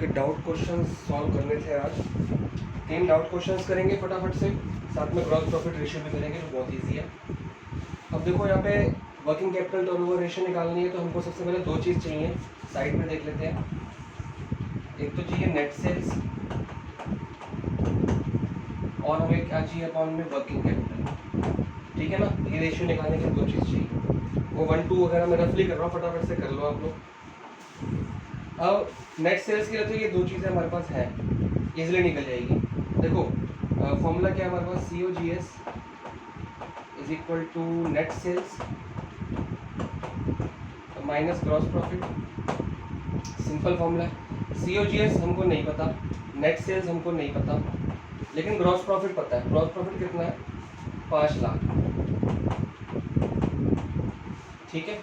के doubt question solve करने थे आज। 3 डाउट क्वेश्चंस करेंगे फटाफट से, साथ में ग्रॉस प्रॉफिट रेशियो भी करेंगे जो बहुत ईजी है। अब देखो यहाँ पे वर्किंग कैपिटल टर्नओवर रेशियो निकालनी है, तो हमको सबसे पहले 2 चीज़ चाहिए, साइड में देख लेते हैं। एक तो चाहिए नेट सेल्स और हमें क्या चाहिए अकाउंट में वर्किंग कैपिटल, ठीक है ना। ये रेशियो निकालने के 2 चीज़ चाहिए। वो 1 2 वगैरह मैं रफली कर रहा हूँ, फटाफट से कर लो आप लोग। अब नेट सेल्स के लिए तो ये 2 चीज़ें हमारे पास है, इजीली निकल जाएगी। देखो फॉर्मूला क्या है हमारे पास, COGS is equal to net sales minus gross profit. Simple formula है। COGS हमको नहीं पता, नेट सेल्स हमको नहीं पता, लेकिन ग्रॉस प्रॉफिट पता है। ग्रॉस प्रॉफिट कितना है, 5 लाख, ठीक है।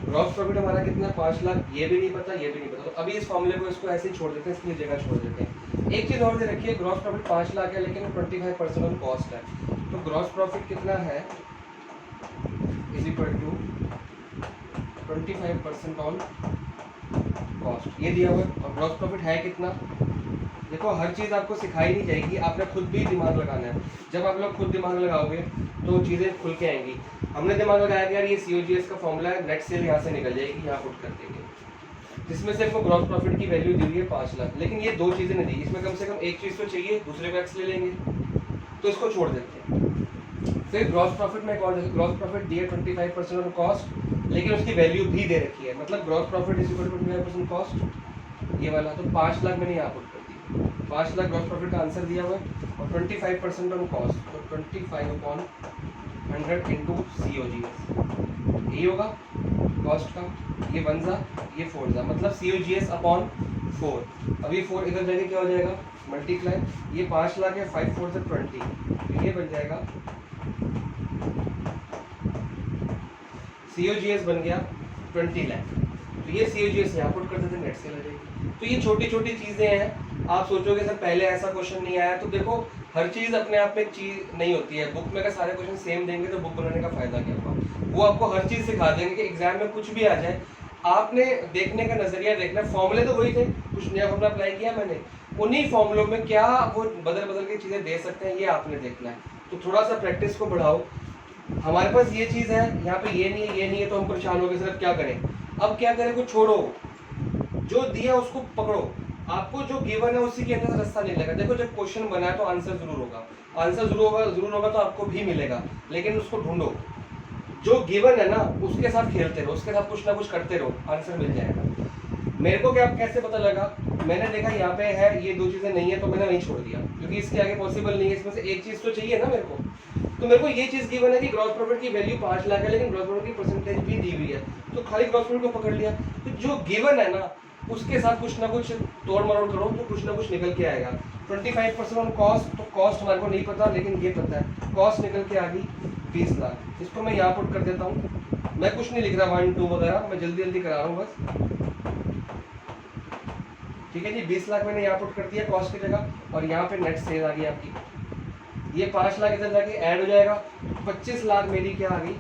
ग्रॉस प्रॉफिट हमारा कितना है, 5 लाख, ये भी नहीं पता, ये भी नहीं पता। तो अभी इस फॉर्मूले को इसको ऐसे ही छोड़ देते हैं, इसकी जगह छोड़ देते हैं। एक चीज़ और दे रखिए, ग्रॉस प्रॉफिट 5 लाख है, लेकिन 25% ऑन कॉस्ट है। तो ग्रॉस प्रॉफिट कितना है, is equal to 25% on cost, ये दिया हुआ है। और ग्रॉस प्रॉफिट है कितना, देखो हर चीज़ आपको सिखाई नहीं जाएगी, आपने खुद भी दिमाग लगाना है। जब आप लोग खुद दिमाग लगाओगे तो चीज़ें खुल के आएंगी। हमने दिमाग लगाया कि यार ये COGS का फॉर्मूला है, नेट सेल यहाँ से निकल जाएगी, यहाँ पुट कर देंगे, जिसमें से हमको ग्रॉस प्रॉफिट की वैल्यू दी हुई है 5 लाख। लेकिन ये 2 चीज़ें नहीं दी, इसमें कम से कम एक चीज़ तो चाहिए, दूसरे को एक्स ले लेंगे, तो इसको छोड़ देते हैं। फिर ग्रॉस प्रॉफिट में एक और, ग्रॉस प्रॉफिट दी है 25% ऑन कॉस्ट, लेकिन उसकी वैल्यू भी दे रखी है, मतलब gross profit is equal to 25% cost, ये वाला। तो 5 लाख मैंने यहाँ पुट कर दी, 5 लाख ग्रॉस प्रॉफिट का आंसर दिया हुआ है, और 25% ऑन कॉस्ट, तो 25/100 इंटू COGS, यही होगा कॉस्ट का। ये 1 जा, ये 4 जा, मतलब COGS अपॉन 4। अब ये 4 इधर जाके क्या हो जाएगा, मल्टीप्लाई, ये 5 लाख है, 5 4 से 20, तो ये बन जाएगा COGS बन गया 20 लाख। तो ये COGS यहाँ पुट कर देते, नेट सेल आ जाएगी। तो ये छोटी छोटी चीज़ें हैं। आप सोचोगे सर पहले ऐसा क्वेश्चन नहीं आया, तो देखो हर चीज़ अपने आप में एक चीज़ नहीं होती है। बुक में अगर सारे क्वेश्चन सेम देंगे तो बुक बनाने का फ़ायदा क्या होगा। वो आपको हर चीज़ सिखा देंगे कि एग्जाम में कुछ भी आ जाए, आपने देखने का नज़रिया देखना। फॉर्मूले तो वही थे, कुछ नया फॉर्मूला अप्लाई किया मैंने, उन्हीं फॉर्मूलों में क्या वो बदल बदल के चीज़ें दे सकते हैं, ये आपने देखना है। तो थोड़ा सा प्रैक्टिस को बढ़ाओ। हमारे पास ये चीज़ है, यहाँ पे ये नहीं है, ये नहीं है, तो हम परेशान हो गए सर अब क्या करें। अब क्या करें, कुछ छोड़ो, जो दिया उसको पकड़ो। आपको जो गिवन है उसी के अंदर से रास्ता निकलेगा। देखो जब क्वेश्चन बना है तो आंसर जरूर होगा, आंसर जरूर होगा, तो आपको भी मिलेगा, लेकिन उसको ढूंढो। जो गिवन है ना उसके साथ खेलते रहो, उसके साथ कुछ ना कुछ करते रहो, आंसर मिल जाएगा। मेरे को क्या कैसे पता लगा, मैंने देखा यहाँ पे है, ये 2 चीज़ें नहीं है, तो मैंने वहीं छोड़ दिया, क्योंकि इसके आगे पॉसिबल नहीं है। इसमें से एक चीज़ तो चाहिए ना मेरे को। तो मेरे को ये चीज़ गिवन है कि ग्रॉस प्रॉफिट की वैल्यू 5 लाख है, लेकिन ग्रॉस प्रॉफिट की परसेंटेज भी दी हुई है, तो खाली ग्रॉस प्रॉफिट को पकड़ लिया। तो जो गिवन है ना उसके साथ कुछ ना कुछ तोड़ मरोड़ करो, तो कुछ ना कुछ निकल के आएगा। 25% ऑन कॉस्ट, तो कॉस्ट हमारे को नहीं पता, लेकिन ये पता है कॉस्ट निकल के आ गई 20 लाख। इसको मैं यहाँ पुट कर देता हूँ, मैं कुछ नहीं लिख रहा 1 2 वगैरह, मैं जल्दी जल्दी करा रहा हूँ बस, ठीक है जी। 20 लाख मैंने यहाँ पुट कर दिया कॉस्ट की जगह, और यहाँ पे नेट सेल आ गई आपकी। ये 5 लाख इधर जाके ऐड हो जाएगा, 25 लाख मेरी क्या आ गई,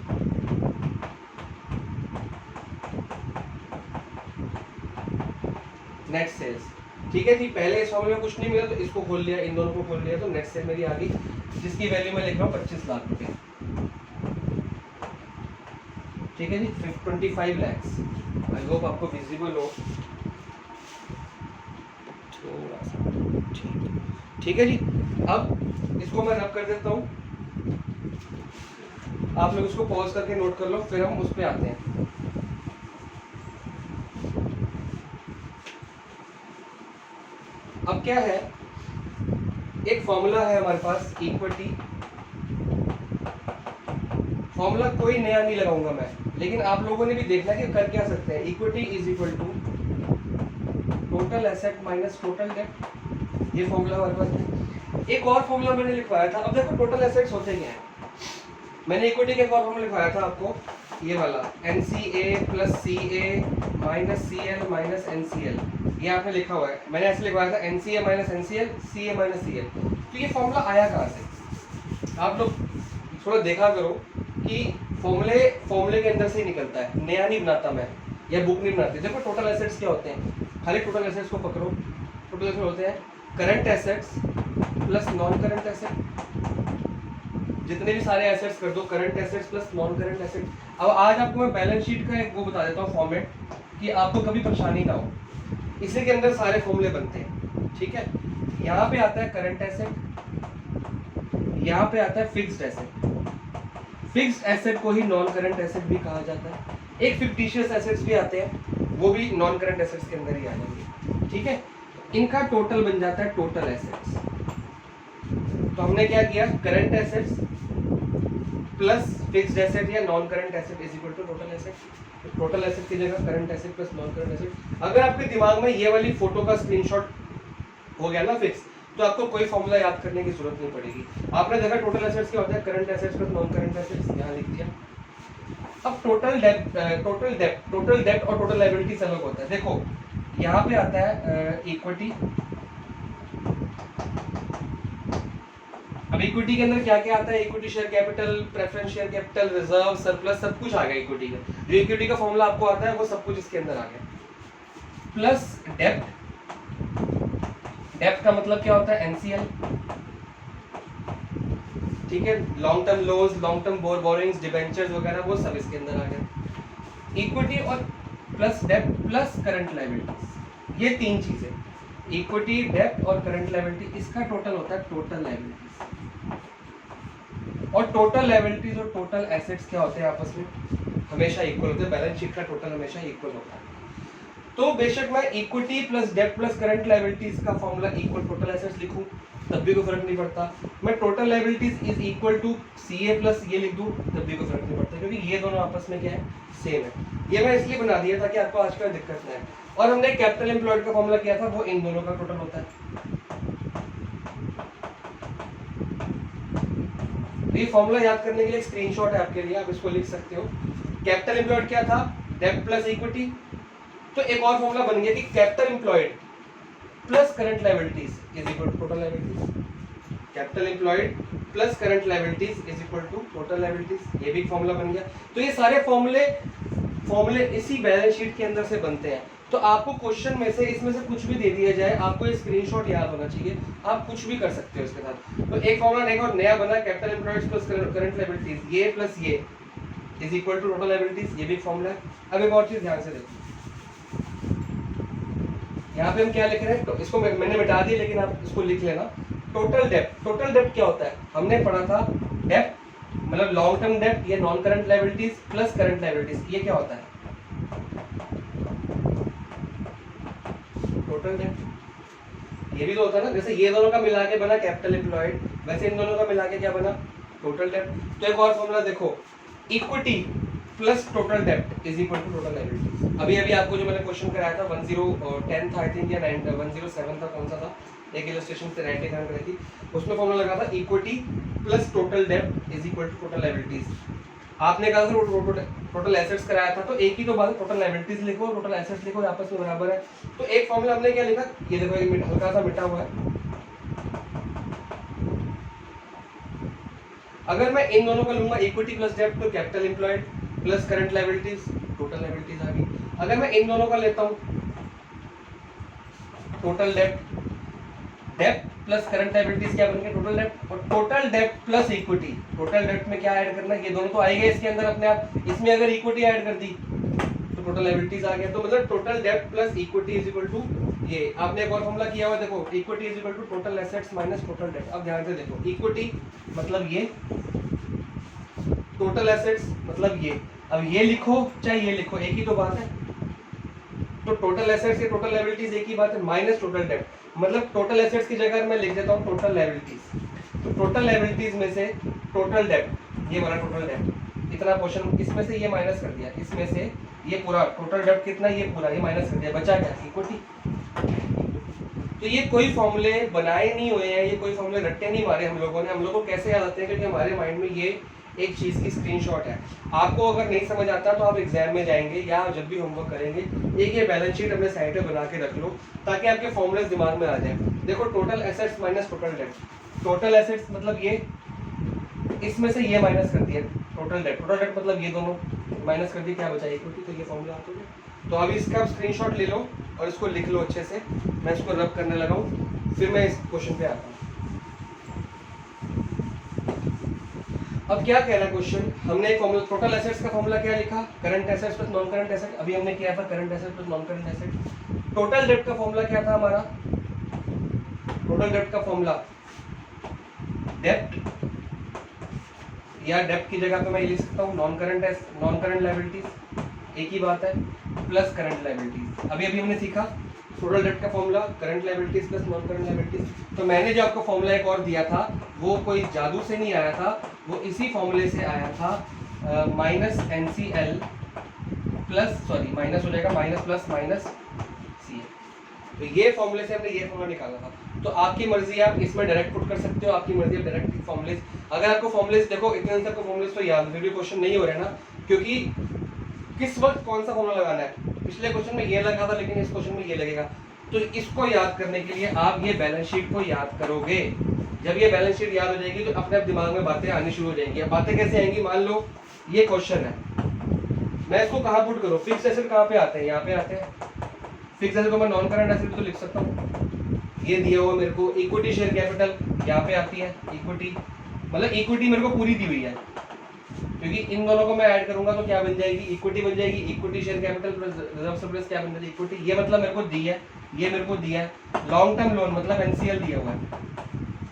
नेट सेल्स, ठीक है जी। पहले इस फॉर्मूले में कुछ नहीं मिला तो इसको खोल लिया, इन दोनों को खोल लिया, तो नेट सेल मेरी आ गई, जिसकी वैल्यू मैं लिख रहा हूँ 25 लाख रुपए, ठीक है जी। 25 लैक्स। आई होप आपको विजिबल हो थोड़ा सा, ठीक है जी। अब इसको मैं रब कर देता हूँ, आप लोग इसको पॉज करके नोट कर लो, फिर हम उस पर आते हैं। अब क्या है, एक फॉर्मूला है हमारे पास, इक्विटी फॉर्मूला कोई नया नहीं लगाऊंगा मैं, लेकिन आप लोगों ने भी देखना कि कर क्या सकते हैं। Equity is equal to total asset minus total debt, ये फॉर्मूला हमारे पास है। एक और फॉर्मूला मैंने लिखवाया था। अब देखो टोटल एसेट्स होते क्या है, मैंने इक्विटी का एक और फॉर्मूला लिखवाया था आपको, ये वाला NCA plus CA minus CL minus NCL, ये आपने लिखा हुआ है। मैंने ऐसे लिखवाया था NCA minus NCL, CA minus CL। तो ये फॉर्मूला आया कहाँ से, आप लोग थोड़ा देखा करो कि फॉर्मूले के अंदर से ही निकलता है, नया नहीं बनाता मैं, या बुक नहीं बनाती। देखो टोटल एसेट्स क्या होते हैं, खाली टोटल एसेट्स को पकड़ो। टोटल एसेट्स होते हैं current assets plus non current asset, जितने भी सारे एसेट्स कर दो current assets plus non current asset. अब आज आपको मैं बैलेंस शीट का एक वो बता देता हूँ फॉर्मेट, कि आपको कभी परेशानी ना हो। इसी के अंदर सारे फॉर्मूले बनते हैं, ठीक है। यहाँ पे आता है करंट एसेट, यहाँ पे आता है फिक्स्ड एसेट। फिक्स्ड एसेट को ही नॉन करंट एसेट भी कहा जाता है। एक फिक्टिशियस एसेट्स भी आते हैं, वो भी नॉन करंट एसेट्स के अंदर ही आ जाएंगे, ठीक है। इनका टोटल बन जाता है टोटल एसेट्स। तो हमने क्या किया, current assets plus fixed asset या non current asset is equal to total asset. Total asset की जगह current asset plus non current asset. अगर आपके दिमाग में ये वाली फोटो का स्क्रीनशॉट हो गया ना फिक्स, तो आपको कोई फॉर्मूला याद करने की जरूरत नहीं पड़ेगी। आपने देखा टोटल एसेट्स क्या होता है, current assets plus non current assets, यहाँ लिख दिया। अब टोटल डेब्ट और टोटल लायबिलिटीज अलग होता है। देखो यहाँ पे आता है इक्विटी। अब इक्विटी के अंदर क्या क्या आता है, equity share capital, preference share capital, reserve, surplus, सब कुछ आ गया इक्विटी का। जो इक्विटी का फॉर्मूला आपको आता है वो सब कुछ इसके अंदर आ गया। प्लस डेब्ट। डेब्ट का मतलब क्या होता है, एनसीएल, ठीक है। Long term loans, long term borrowings, debentures वगैरह वो सब इसके अंदर आ गया। इक्विटी और प्लस डेब्ट प्लस करंट लायबिलिटीज, ये तीन चीजें, इक्विटी, डेब्ट और करंट लायबिलिटी, इसका टोटल होता है टोटल लायबिलिटीज। और टोटल लायबिलिटीज और टोटल एसेट्स क्या होते हैं आपस में, हमेशा इक्वल होते हैं। बैलेंस शीट का टोटल हमेशा इक्वल होता है। तो बेशक मैं इक्विटी प्लस डेब्ट प्लस करंट लायबिलिटीज का फॉर्मूला इक्वल टोटल एसेट्स लिखूं, तब भी कोई फर्क नहीं पड़ता। मैं total liabilities is equal to CA plus ये लिख दूं, तब भी कोई फर्क नहीं पड़ता, क्योंकि ये दोनों आपस में क्या है, सेम है। ये मैं इसलिए बना दिया था कि आपको आज का दिक्कत ना है। और हमने कैपिटल एम्प्लॉयड का फॉर्मूला किया था, वो इन दोनों का टोटल होता है। ये फॉर्मूला याद करने के लिए एक स्क्रीनशॉट है आपके लिए, आप इसको लिख सकते हो। कैपिटल एम्प्लॉयड क्या था, डेब्ट प्लस इक्विटी। तो एक और फॉर्मूला बन गया कि capital employed plus current liabilities is equal to total liabilities. Capital employed plus current liabilities is equal to total liabilities, ये भी फॉर्मूला बन गया। तो ये सारे फॉर्मूले इसी बैलेंस शीट के अंदर से बनते हैं। तो आपको क्वेश्चन में से इसमें से कुछ भी दे दिया जाए, आपको ये स्क्रीनशॉट याद होना चाहिए, आप कुछ भी कर सकते हो इसके साथ। तो एक फॉर्मूला एक और नया बना, capital employed plus current liabilities, ये प्लस ये is equal to total liabilities, ये भी फॉर्मूला है। अब एक और चीज ध्यान से देखो, यहाँ पे हम क्या लिख रहे हैं, तो इसको मैंने मिटा दिया, लेकिन आप इसको लिख लेना। टोटल डेब्ट, टोटल डेब्ट क्या होता है, हमने पढ़ा था डेब्ट मतलब लॉन्ग टर्म डेब्ट, ये non current liabilities plus current liabilities, ये क्या होता है टोटल डेब्ट। ये भी तो होता है ना, जैसे ये दोनों का मिला के बना कैपिटल एम्प्लॉयड, वैसे इन दोनों का मिला के क्या बना टोटल डेब्ट। तो एक और फॉर्मूला देखो, इक्विटी प्लस टोटल डेब्ट is equal to total liabilities. अभी अभी आपको जो मैंने क्वेश्चन कराया था 1010 था आई थिंक, या 107 था, कौन सा था, एक इलस्ट्रेशन से 97 कराई थी, उसमें फॉर्मूला लगा था इक्विटी प्लस टोटल डेब्ट is equal to total liabilities. आपने कहा था टोटल एसेट्स कराया था, तो एक ही तो बात, टोटल लायबिलिटीज लिखो, टोटल एसेट्स लिखो, आपस में बराबर है। तो एक फॉर्मूला हमने क्या लिखा, ये देखो एक हल्का सा मिटा हुआ है। अगर मैं इन दोनों को लूंगा इक्विटी प्लस डेब्ट, तो capital employed plus current liabilities, total liabilities आ गई। अगर मैं इन दोनों का लेता हूं टोटल डेब्ट प्लस करंट लायबिलिटीज क्या बन गया टोटल डेब्ट, और टोटल डेब्ट प्लस इक्विटी। टोटल डेब्ट में क्या ऐड करना है, ये दोनों तो आएंगे इसके अंदर अपने आप, इसमें अगर इक्विटी ऐड कर दी तो टोटल लायबिलिटीज आ गया। तो मतलब टोटल डेब्ट plus equity is equal to ये। आपने एक और फॉर्मूला किया हुआ, देखो equity is equal to total assets minus total डेब्ट। अब ध्यान से देखो, इक्विटी मतलब ये, टोटल एसेट्स मतलब ये। अब ये लिखो चाहे ये लिखो, एक ही तो बात है। तो टोटल एसेट्स या टोटल लायबिलिटीज एक ही बात है, माइनस टोटल डेब्ट मतलब टोटल एसेट्स की जगह मैं लिख देता हूँ टोटल लायबिलिटीज। तो टोटल लायबिलिटीज में से टोटल डेब्ट, ये वाला टोटल डेब्ट, इतना पोर्शन, इसमें से ये माइनस कर दिया, इसमें से ये पूरा टोटल डेब्ट कितना, ये पूरा ये माइनस कर दिया, बचा क्या इक्विटी। तो ये कोई फॉर्मूले बनाए नहीं हुए हैं, ये कोई फॉर्मूले रट्टे नहीं मारे हम लोगों ने। हम लोगों को कैसे याद आते हैं, क्योंकि हमारे माइंड में ये एक चीज की स्क्रीनशॉट है। आपको अगर नहीं समझ आता तो आप एग्जाम में जाएंगे या जब भी होमवर्क करेंगे, एक ये बैलेंस शीट अपने साइड पे बना के रख लो, ताकि आपके फॉर्मूले दिमाग में आ जाए। देखो टोटल एसेट्स माइनस टोटल डेब्ट, टोटल एसेट्स मतलब ये, इसमें से ये माइनस कर दिया टोटल डेब्ट, टोटल डेब्ट मतलब ये दोनों माइनस कर दिए, क्या बचा इक्विटी। तो ये फॉर्मूला आपको तो अभी इसका स्क्रीनशॉट ले लो और इसको लिख लो अच्छे से। मैं इसको रब करने लगा हूँ, फिर मैं इस क्वेश्चन पे आता हूँ। अब क्या कह रहा है क्वेश्चन, हमने एक फॉर्मूला, टोटल एसेट्स का फॉर्मूला क्या लिखा, current assets plus non current asset. अभी हमने किया था current asset plus non current asset. Total डेब्ट का फॉर्मूला क्या था हमारा, टोटल डेब्ट का फॉर्मूला डेब्ट, या डेब्ट की जगह पे मैं ये लिख सकता हूँ नॉन करंट लायबिलिटीज, एक ही बात है, प्लस करंट लायबिलिटीज। अभी अभी हमने सीखा टोटल डेब्ट का formula current liabilities plus non current liabilities. तो मैंने जो आपको फॉर्मूला एक और दिया था वो कोई जादू से नहीं आया था, वो इसी फॉर्मूले से आया था, minus NCL plus, sorry minus हो जाएगा, माइनस प्लस माइनस CL। तो ये फॉर्मूले से हमने ये फॉर्मूला निकाला था। तो आपकी मर्जी, आप इसमें डायरेक्ट पुट कर सकते हो, आपकी मर्जी आप डायरेक्ट फॉर्मूले। अगर आपको फॉर्मूले देखो इतने सबको फॉर्मूले तो याद, फिर भी क्वेश्चन नहीं हो रहा है ना, क्योंकि किस वक्त कौन सा फॉर्मूला लगाना है। पिछले क्वेश्चन में ये लगा था, लेकिन इस क्वेश्चन में ये लगेगा। तो इसको याद करने के लिए आप ये बैलेंस शीट को याद करोगे। जब ये बैलेंस शीट याद हो जाएगी तो अपने आप दिमाग में बातें आनी शुरू हो जाएंगी। अब बातें कैसे आएंगी, मान लो ये क्वेश्चन है, मैं इसको कहाँ पुट करूँ, फिक्स एसेट कहाँ पे आते हैं, यहाँ पे आते हैं। फिक्स एसेट को मैं नॉन करंट एसेट तो लिख सकता हूँ, ये दिया हुआ मेरे को। इक्विटी शेयर कैपिटल यहाँ पे आती है, इक्विटी मतलब इक्विटी मेरे को पूरी दी हुई है, क्योंकि इन दोनों को मैं ऐड करूंगा तो क्या बन जाएगी, इक्विटी बन जाएगी। Equity share capital plus reserve surplus क्या बन जाएगी, इक्विटी। ये मतलब मेरे को दी है, ये मेरे को दिया है। लॉन्ग टर्म लोन मतलब NCL दिया हुआ है।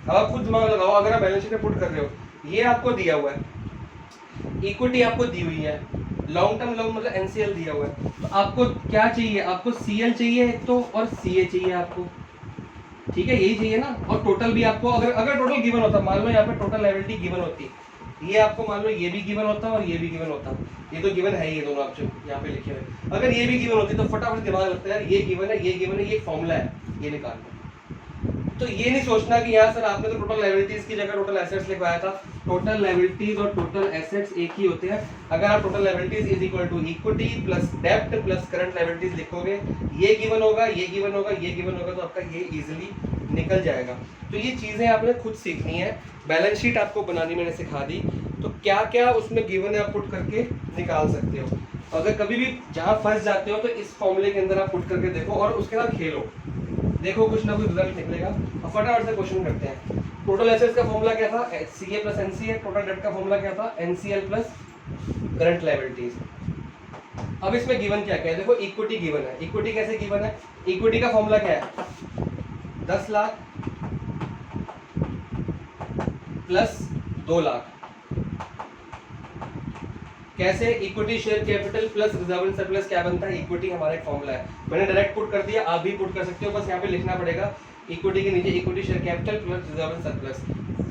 अब आप खुद दिमाग लगाओ, अगर आप बैलेंस शीट में पुट कर रहे हो, ये आपको दिया हुआ है, इक्विटी आपको दी हुई है, लॉन्ग टर्म लोन मतलब NCL दिया हुआ है। तो आपको क्या चाहिए, आपको CL चाहिए एक तो, और CA चाहिए आपको, ठीक है, यही चाहिए ना। और टोटल भी आपको, अगर टोटल गिवन होता, मान लो यहाँ पे टोटल लायबिलिटी गिवन होती, ये आपको मान लो ये भी गिवन होता और ये भी गिवन होता, ये तो गिवन है, ये दोनों आप जो यहाँ पे लिखे हुए, अगर ये भी गिवन होती तो फटाफट दिमाग लगता है यार ये गिवन है, ये गिवन है, ये फॉर्मूला है, ये निकाल लो। तो ये नहीं सोचना कि यहाँ सर आपने तो टोटल लायबिलिटीज की जगह टोटल एसेट्स लिखवाया था। टोटल लायबिलिटीज और टोटल एसेट्स एक ही होते हैं। अगर आप total liabilities is equal to equity plus डेब्ट प्लस करंट लायबिलिटीज लिखोगे, ये गिवन होगा, ये गिवन होगा, ये गिवन होगा, तो आपका ये इजीली निकल जाएगा। तो ये चीजें आपने खुद सीखनी है। बैलेंस शीट आपको बनानी मैंने सिखा दी, तो क्या क्या उसमें गिवन है आप पुट करके निकाल सकते हो। अगर कभी भी जहाँ फंस जाते हो तो इस फॉर्मूले के अंदर आप पुट करके देखो और उसके साथ खेलो, देखो कुछ ना कुछ रिजल्ट निकलेगा। अब फटाफट से क्वेश्चन करते हैं। टोटल एसेट्स का फॉर्मूला क्या था, CA प्लस NCA। टोटल डेब्ट का फॉर्मूला क्या था, NCL प्लस करंट लायबिलिटीज। अब इसमें गिवन क्या क्या है, देखो इक्विटी गिवन है। इक्विटी कैसे गिवन है, इक्विटी का फॉर्मूला क्या है, 10 लाख प्लस 2 लाख। कैसे, equity share capital plus reserve and surplus क्या बनता है, इक्विटी हमारा एक फॉर्मूला है, मैंने डायरेक्ट पुट कर दिया, आप भी पुट कर सकते हो। बस यहाँ पे लिखना पड़ेगा इक्विटी के नीचे equity share capital plus reserve and surplus,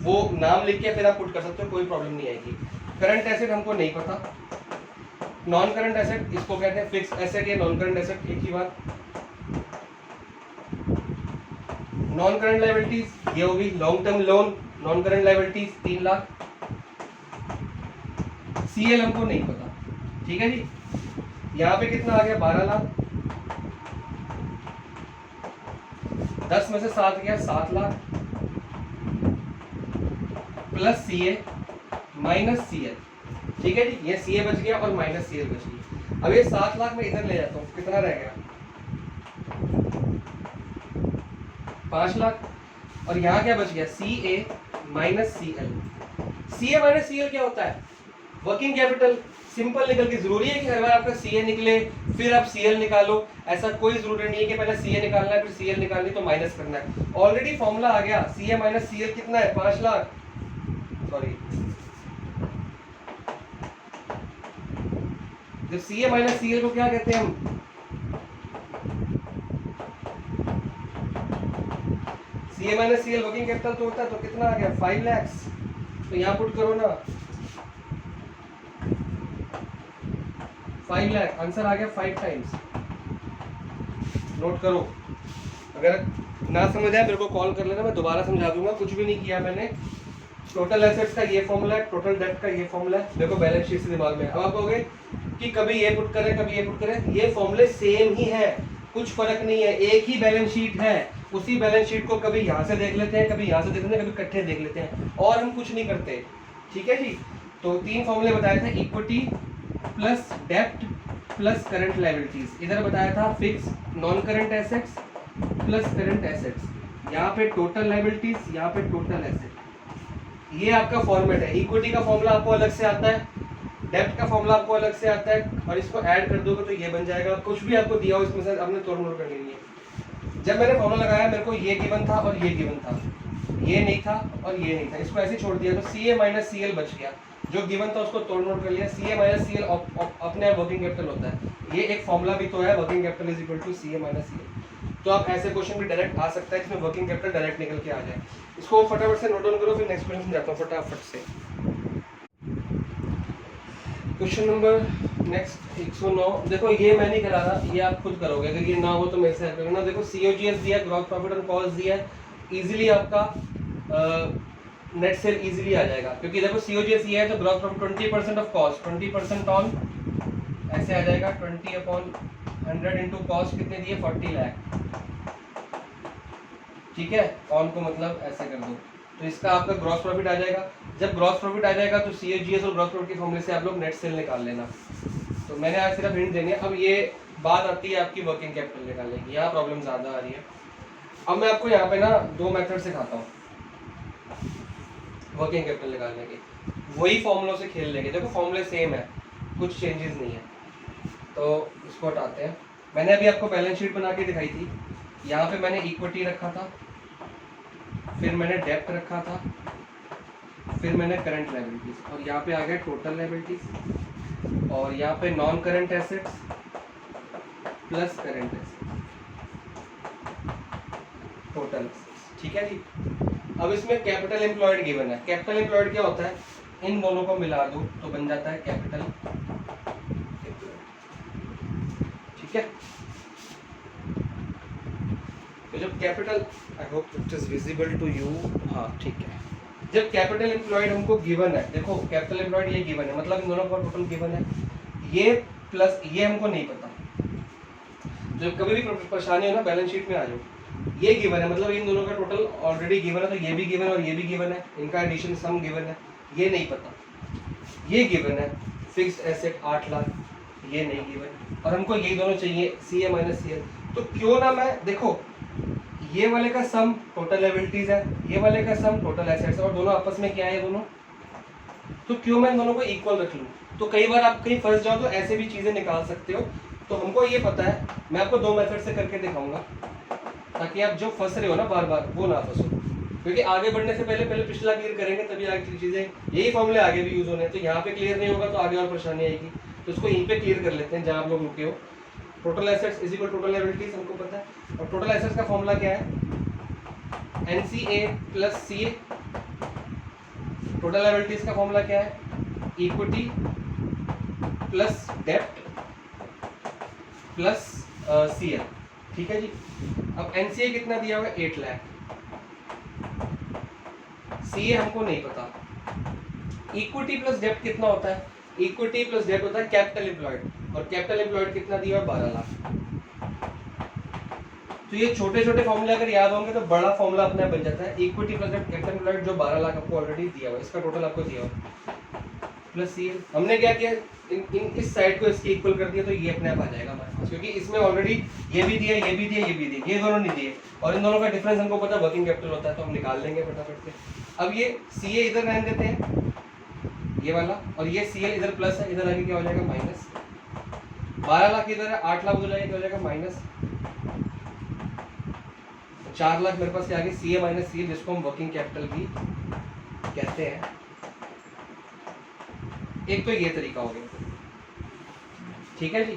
वो नाम लिख के फिर आप पुट कर सकते हो, कोई प्रॉब्लम नहीं आएगी। करंट एसेट हमको नहीं पता, नॉन करंट एसेट इसको कहते हैं, फिक्स एसेट या नॉन करंट एसेट एक ही बात। नॉन करंट लायबिलिटीज ये होगी long term loan, non current liabilities 3 lakh. CL हमको नहीं पता, ठीक है जी। यहाँ पे कितना आ गया, 12 लाख, 10 में से 7 गया, 7 lakh plus CA minus CL, ठीक है जी। ये CA बच गया और माइनस CL बच गई। अब ये 7 लाख में इधर ले जाता हूँ, कितना रह गया, 5 लाख। और यहाँ क्या बच गया, CA minus CL। CA minus CL क्या होता है, वर्किंग कैपिटल। सिंपल निकल के, जरूरी है कि हर बार आपका CA निकले फिर आप CL निकालो, ऐसा कोई जरूरी नहीं है कि पहले CA निकालना है फिर CL निकालनी तो माइनस करना है। ऑलरेडी फॉर्मूला आ गया, CA माइनस CL कितना है, 5 लाख, सॉरी जब CA माइनस CL को क्या कहते हैं हम, CA minus CL working capital तो होता है, तो कितना आ गया, 5 लाख। तो यहाँ पुट करो ना, 5 लाख, आंसर आ गया 5 टाइम्स। नोट करो, अगर ना समझ आए मेरे को कॉल कर लेना, मैं दोबारा समझा दूंगा, कुछ भी नहीं किया मैंने। टोटल एसेट्स का ये फॉर्मूला है, टोटल डेब्ट का ये फॉर्मूला है, देखो बैलेंस शीट से दिमाग में। अब आप कहोगे कि कभी ये पुट करें कभी ये पुट करें, ये फॉर्मूले सेम ही है, कुछ फर्क नहीं है, एक ही बैलेंस शीट है। उसी बैलेंस शीट को कभी यहाँ से देख लेते हैं, कभी यहाँ से देख लेते हैं, कभी इकट्ठे देख लेते हैं, और हम कुछ नहीं करते, ठीक है जी। तो 3 फॉर्मूले बताए थे, इक्विटी प्लस डेब्ट प्लस करंट लायबिलिटीज, इधर बताया था fix non current assets plus current assets, यहाँ पे टोटल लायबिलिटीज, यहाँ पे टोटल एसेट। ये आपका फॉर्मेट है। इक्विटी का फॉर्मूला आपको अलग से आता है, डेब्ट का फॉर्मूला आपको अलग से आता है, और इसको ऐड कर दोगे तो ये बन जाएगा। कुछ भी आपको दिया हो इसमें से आपने तोड़ मोड़ कर लेनी है। जब मैंने फॉर्मूला लगाया मेरे को ये गिवन था और ये गिवन था, ये नहीं था और ये नहीं था, इसको ऐसे छोड़ दिया तो सी ए माइनस सी एल बच गया। जो गिवन था उसको तोड़ मोड़ कर लिया। सी ए माइनस सी एल अपने आप वर्किंग कैपिटल होता है। ये एक फॉर्मूला भी तो है, working capital is equal to C A minus C L. तो आप ऐसे क्वेश्चन भी डायरेक्ट आ सकता है जिसमें वर्किंग कैपिटल डायरेक्ट निकल के आ जाए। इसको फटाफट से नोट डाउन करो, फिर नेक्स्ट क्वेश्चन जाता हूँ फटाफट से। Question number next 109। देखो ये मैं नहीं करा रहा, ये आप खुद करोगे। अगर ये ना हो तो मेरे से हेल्प करना। देखो सीओजीएस दिया, ग्रॉस प्रॉफिट एंड कॉस्ट दिया है, इजीली आपका नेट सेल इजीली आ जाएगा। क्योंकि देखो सीओजीएस ये है तो gross profit 20% of cost, 20% on ऐसे आ जाएगा 20/100 इनटू कॉस्ट कितने दिए 40 लाख। ठीक है, ऑन को मतलब ऐसे कर दो तो इसका आपका ग्रॉस प्रॉफिट आ जाएगा। जब ग्रॉस प्रॉफिट आ जाएगा तो सीओजीएस और ग्रॉस प्रॉफिट के फॉर्मूले से आप लोग नेट सेल निकाल लेना। तो मैंने आज सिर्फ हिंट देनी है। अब ये बात आती है आपकी वर्किंग कैपिटल निकालने की, यहाँ प्रॉब्लम ज़्यादा आ रही है। अब मैं आपको यहाँ पे ना दो मेथड सिखाता हूँ वर्किंग कैपिटल निकालने की, वही फॉर्मूलों से खेल लेंगे। देखो फॉर्मूले सेम है, कुछ चेंजेस नहीं है। तो इसको हटाते हैं। मैंने अभी आपको बैलेंस शीट बना के दिखाई थी। यहाँ पे मैंने इक्विटी रखा था, फिर मैंने डेब्ट रखा था, फिर मैंने करंट लायबिलिटीज, और यहाँ पे आ गया टोटल लायबिलिटीज, और यहाँ पे non current assets plus current assets, total. ठीक है जी। अब इसमें कैपिटल एम्प्लॉयड गिवन है। कैपिटल एम्प्लॉयड क्या होता है, इन दोनों को मिला दो तो बन जाता है कैपिटल एम्प्लॉयड। ठीक है, तो जब capital, I hope it is visible to you, हाँ ठीक है। जब कैपिटल एम्प्लॉयड हमको गिवन है, देखो कैपिटल एम्प्लॉयड ये गिवन है, मतलब इन दोनों का टोटल गिवन है, ये प्लस ये हमको नहीं पता। जब कभी भी परेशानी हो ना बैलेंस शीट में आ जाओ, ये गिवन है मतलब इन दोनों का टोटल ऑलरेडी गिवन है, तो ये भी गिवन है और ये भी गिवन है, इनका एडिशन सम गिवन है, ये नहीं पता। ये गिवन है फिक्स्ड एसेट 8 लाख, ये नहीं गिवन, और हमको ये दोनों चाहिए सी ए माइनस सी एल। तो क्यों ना मैं, देखो ये वाले का सम टोटल लायबिलिटीज है, ये वाले का सम टोटल एसेट्स है, और दोनों आपस में क्या है दोनों, तो क्यों मैं इन दोनों को इक्वल रख लूँ। तो कई बार आप कहीं फंस जाओ तो ऐसे भी चीज़ें निकाल सकते हो। तो हमको ये पता है, मैं आपको दो मेथड से करके दिखाऊंगा ताकि आप जो फंस रहे हो ना बार बार वो ना फंसो। क्योंकि आगे बढ़ने से पहले पिछला क्लियर करेंगे तभी आगे की चीज़ें, यही फॉर्मूले आगे भी यूज होने हैं। तो यहाँ पे क्लियर नहीं होगा तो आगे और परेशानी आएगी। तो इसको यहीं पे क्लियर कर लेते हैं जहाँ आप लोग रुके हो। Total assets is equal total liabilities हमको पता है, और टोटल एसेट्स का फॉर्मूला क्या है, NCA plus CA. Total liabilities का फॉर्मूला क्या है, इक्विटी प्लस डेब्ट प्लस सीएल। ठीक है जी। अब एनसीए कितना दिया हुआ है 8 लाख, सीए हमको नहीं पता। इक्विटी प्लस डेब्ट कितना होता है, इक्विटी प्लस डेब्ट होता है कैपिटल एम्प्लॉयड, और कैपिटल एम्प्लॉयड कितना दिया हुआ 12 लाख। तो ये छोटे छोटे फॉर्मूले अगर याद होंगे तो बड़ा फॉर्मूला अपने आप बन जाता है। इक्विटी प्लस डेब्ट कैपिटल एम्प्लॉयड जो 12 लाख आपको ऑलरेडी दिया हुआ है, इसका टोटल आपको दिया हुआ प्लस सीएल। हमने क्या किया, इन इस साइड को इसके इक्वल कर दिया तो ये अपने आप आ जाएगा हमारे पास, क्योंकि इसमें ऑलरेडी ये भी दिया, ये भी दिया, ये भी दिया, ये दोनों नहीं दिए, और इन दोनों का डिफरेंस हमको पता वर्किंग कैपिटल होता है, तो हम निकाल लेंगे फटाफट से। अब ये सीए इधर रहने देते हैं ये वाला, और ये सीएल इधर प्लस है, इधर आगे क्या हो जाएगा माइनस। 12 लाख इधर है, 8 लाख उधर जाएगा, क्या हो जाएगा माइनस 4 लाख मेरे पास आगे सीए माइनस सीएल, जिसको हम वर्किंग कैपिटल भी कहते हैं। एक तो ये तरीका हो गया। ठीक है जी,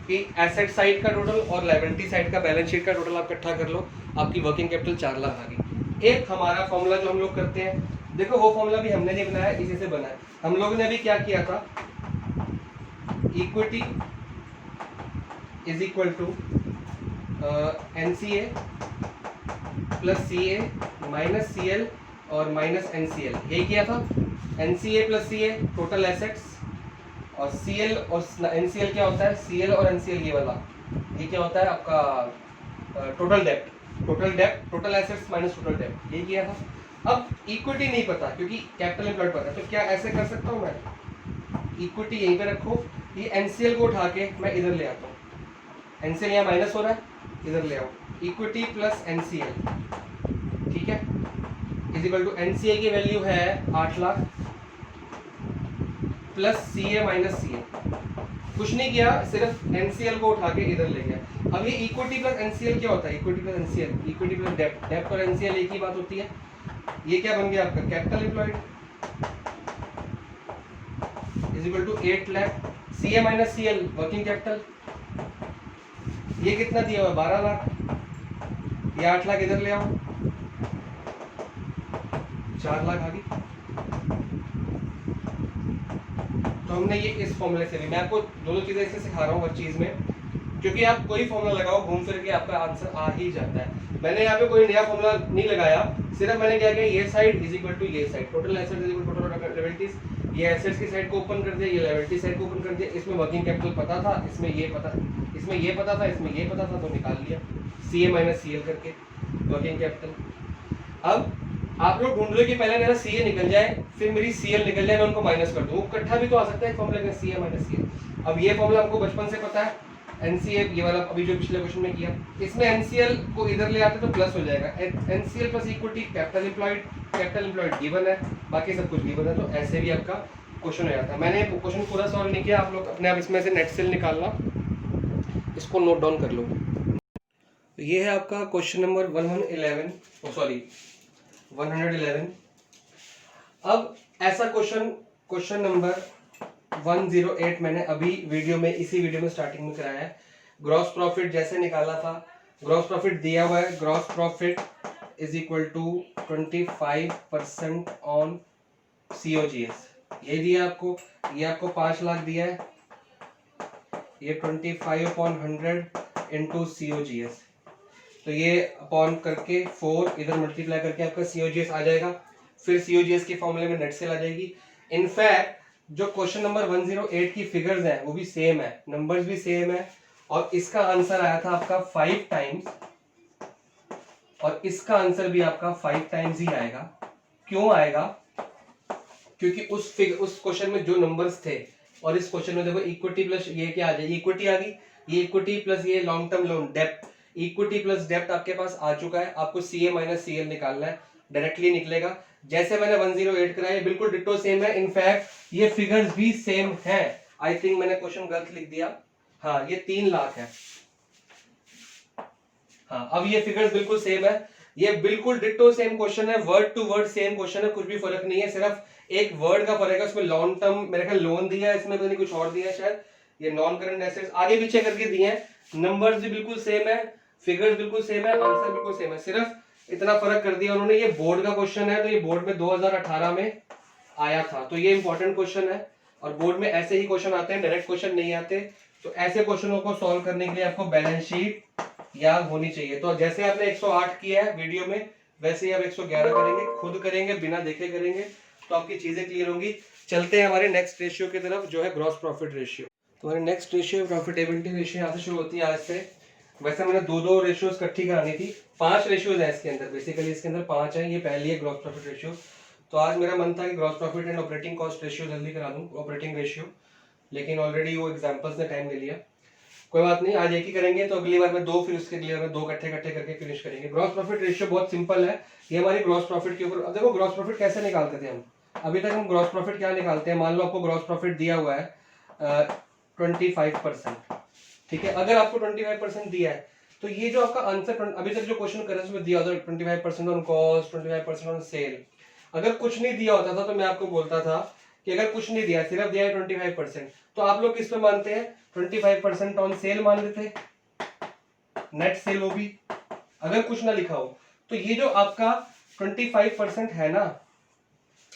कि एसेट साइड का टोटल और लायबिलिटी साइड का बैलेंस शीट का टोटल आप इकट्ठा कर लो, आपकी वर्किंग कैपिटल 4 लाख आ गई। एक हमारा फॉर्मूला जो हम लोग करते हैं, देखो वो फॉर्मूला भी हमने नहीं बनाया, इसी से बना है। हम लोगों ने अभी क्या किया था, equity is equal to NCA plus CA minus CL और माइनस एनसीएल, यही किया था। NCA plus CA total assets, और सीएल और एनसीएल क्या होता है, सीएल और एनसीएल ये वाला, ये क्या होता है आपका टोटल डेब्ट, टोटल एसेट्स माइनस टोटल डेब्ट, ये किया था। अब इक्विटी नहीं पता क्योंकि कैपिटल एम्प्लॉयड पता है, तो क्या ऐसे कर सकता हूँ मैं, इक्विटी यहीं पे रखो, ये एनसीएल को उठा के मैं इधर ले आता हूँ, एनसीएल यहाँ माइनस हो रहा है, इधर ले आओ, इक्विटी प्लस एनसीएल, ठीक है, इज इक्वल टू एनसीए की वैल्यू है 8 lakh plus CA minus CA, कुछ नहीं किया, सिर्फ एनसीएल को उठा के इधर ले गया। अब ये इक्विटी प्लस एनसीएल क्या होता है, equity plus NCL, equity plus डेप्ट, डेप्ट और एनसीएल एक ही बात होती है। ये क्या बन गया आपका capital employed is equal to 8 lakh, CA minus CL working capital, ये कितना दिया हुआ है 12 लाख, ये 8 लाख इधर ले आओ, 4 लाख आ गई। तो हमने ये इस फॉर्मूले से भी, मैं आपको दोनों चीजें इससे सिखा रहा हूँ हर चीज में, क्योंकि आप कोई फॉर्मूला लगाओ घूम फिर के आपका आंसर आ ही जाता है। मैंने यहाँ पे कोई नया फॉर्मूला नहीं लगाया, सिर्फ मैंने क्या किया, ये साइड इज इक्वल टू ये side, total assets is equal to total liabilities, ये एसेट्स की साइड को ओपन कर दिया, ये लायबिलिटी साइड को ओपन कर दिया, इसमें वर्किंग कैपिटल पता था, इसमें ये पता था, इसमें ये पता था, इसमें ये पता था, तो निकाल लिया सीए माइनस सीएल करके वर्किंग कैपिटल। अब आप लोग ढूंढ लो कि पहले मेरा सीए निकल जाए फिर मेरी सीएल निकल जाए, मैं उनको माइनस कर दूं, इकट्ठा भी तो आ सकता है फॉर्मूला में सीए माइनस सीएल। अब ये फॉर्मूला हमको बचपन से पता है, एनसीए ये वाला अभी जो पिछले क्वेश्चन में किया, इसमें एनसीएल को इधर ले आते तो प्लस हो जाएगा, NCL plus equity capital employed given है, बाकी सब कुछ गिवन है, तो ऐसे भी आपका क्वेश्चन हो जाता है। मैंने क्वेश्चन पूरा सॉल्व नहीं किया, आप लोग अपने आप इसमें से नेट सेल निकालना, इसको नोट डाउन कर लो। ये है आपका क्वेश्चन नंबर 111। अब ऐसा क्वेश्चन नंबर 108 मैंने अभी इसी वीडियो में स्टार्टिंग में कराया है। ग्रॉस प्रॉफिट जैसे निकाला था, ग्रॉस प्रॉफिट दिया हुआ है, gross profit is equal to 25% on COGS, ये दिया आपको, ये आपको 5 लाख दिया है, ये 25/100 इंटू सीओजीएस, तो ये अपॉन करके 4 इधर मल्टीप्लाई करके आपका सीओजीएस आ जाएगा, फिर सीओजीएस के फॉर्मूले में नेट सेल आ जाएगी। इनफैक्ट जो क्वेश्चन नंबर 108 की फिगर्स हैं वो भी सेम है, नंबर्स भी सेम है, और इसका आंसर आया था आपका 5 टाइम्स, और इसका आंसर भी आपका 5 टाइम्स ही आएगा। क्यों आएगा? क्योंकि उस क्वेश्चन में जो नंबर्स थे, और इस क्वेश्चन में देखो इक्विटी प्लस ये क्या आ जाए, इक्विटी आ गई, ये इक्विटी प्लस ये लॉन्ग टर्म लोन डेप्ट, इक्विटी प्लस डेप्ट आपके पास आ चुका है, आपको सीए माइनस सीएल निकालना है, डायरेक्टली निकलेगा। जैसे मैंने 108 कराया बिल्कुल डिट्टो सेम है, इनफैक्ट ये फिगर्स भी सेम है। आई थिंक मैंने क्वेश्चन गलत लिख दिया, हाँ ये 3 लाख है, हाँ अब ये फिगर्स बिल्कुल सेम है, ये बिल्कुल डिट्टो सेम क्वेश्चन है, word to word same question है, कुछ भी फर्क नहीं है, सिर्फ एक वर्ड का फर्क है, उसमें लॉन्ग टर्म मेरे ख्याल लोन दिया है, इसमें पता नहीं कुछ और दिया है शायद, ये नॉन करंट एसेट्स आगे पीछे करके दिए हैं, नंबर्स भी बिल्कुल सेम है, फिगर्स बिल्कुल सेम है, आंसर बिल्कुल सेम है, सिर्फ इतना फर्क कर दिया उन्होंने, ये बोर्ड का क्वेश्चन है, तो ये बोर्ड में 2018 में आया था, तो ये इंपॉर्टेंट क्वेश्चन है, और बोर्ड में ऐसे ही क्वेश्चन आते हैं, डायरेक्ट क्वेश्चन नहीं आते, तो ऐसे क्वेश्चनों को सॉल्व करने के लिए आपको बैलेंस शीट याद होनी चाहिए। तो जैसे आपने 108 किया है वीडियो में, वैसे ही आप 111 करेंगे, खुद करेंगे, बिना देखे करेंगे, तो आपकी चीजें क्लियर होंगी। चलते हैं हमारे नेक्स्ट रेशियो की तरफ, जो है ग्रॉस प्रॉफिट रेशियो। तो हमारे नेक्स्ट रेशियो प्रॉफिटेबिलिटी रेशियो यहाँ से शुरू होती है आज से। वैसे मैंने दो रेशियोज इकट्ठी करानी थी, 5 रेशियोज है इसके अंदर, बेसिकली इसके अंदर 5 है, ये पहली है ग्रॉस प्रॉफिट रेशियो। तो आज मेरा मन था कि gross profit and operating cost ratio जल्दी करा दूं, ऑपरेटिंग रेशियो, लेकिन ऑलरेडी वो एग्जांपल्स ने टाइम ले लिया, कोई बात नहीं, आज एक ही करेंगे, तो अगली बार में 2, फिर उसके अगली बार में 2 इकट्ठे करके फिनिश करेंगे। ग्रॉस प्रॉफिट रेशियो बहुत सिंपल है, ये हमारी ग्रॉस प्रॉफिट के ऊपर। अब देखो ग्रॉस प्रॉफिट कैसे निकालते थे हम, अभी तक हम ग्रॉस प्रॉफिट क्या निकालते हैं, मान लो आपको ग्रॉस प्रॉफिट दिया हुआ है 25%, ठीक है, अगर आपको 25% दिया है, तो ये जो आपका आंसर अभी तक जो क्वेश्चन कर रहे हैं उसमें दिया होता है 25% ऑन कॉस्ट, 25% ऑन सेल। अगर कुछ नहीं दिया होता था तो मैं आपको बोलता था कि अगर कुछ नहीं दिया, सिर्फ दिया है 25%, तो आप लोग किस पे मानते हैं, 25% ऑन सेल मान लेते, नेट सेल वो भी, अगर कुछ ना लिखा हो। तो ये जो आपका 25% है ना,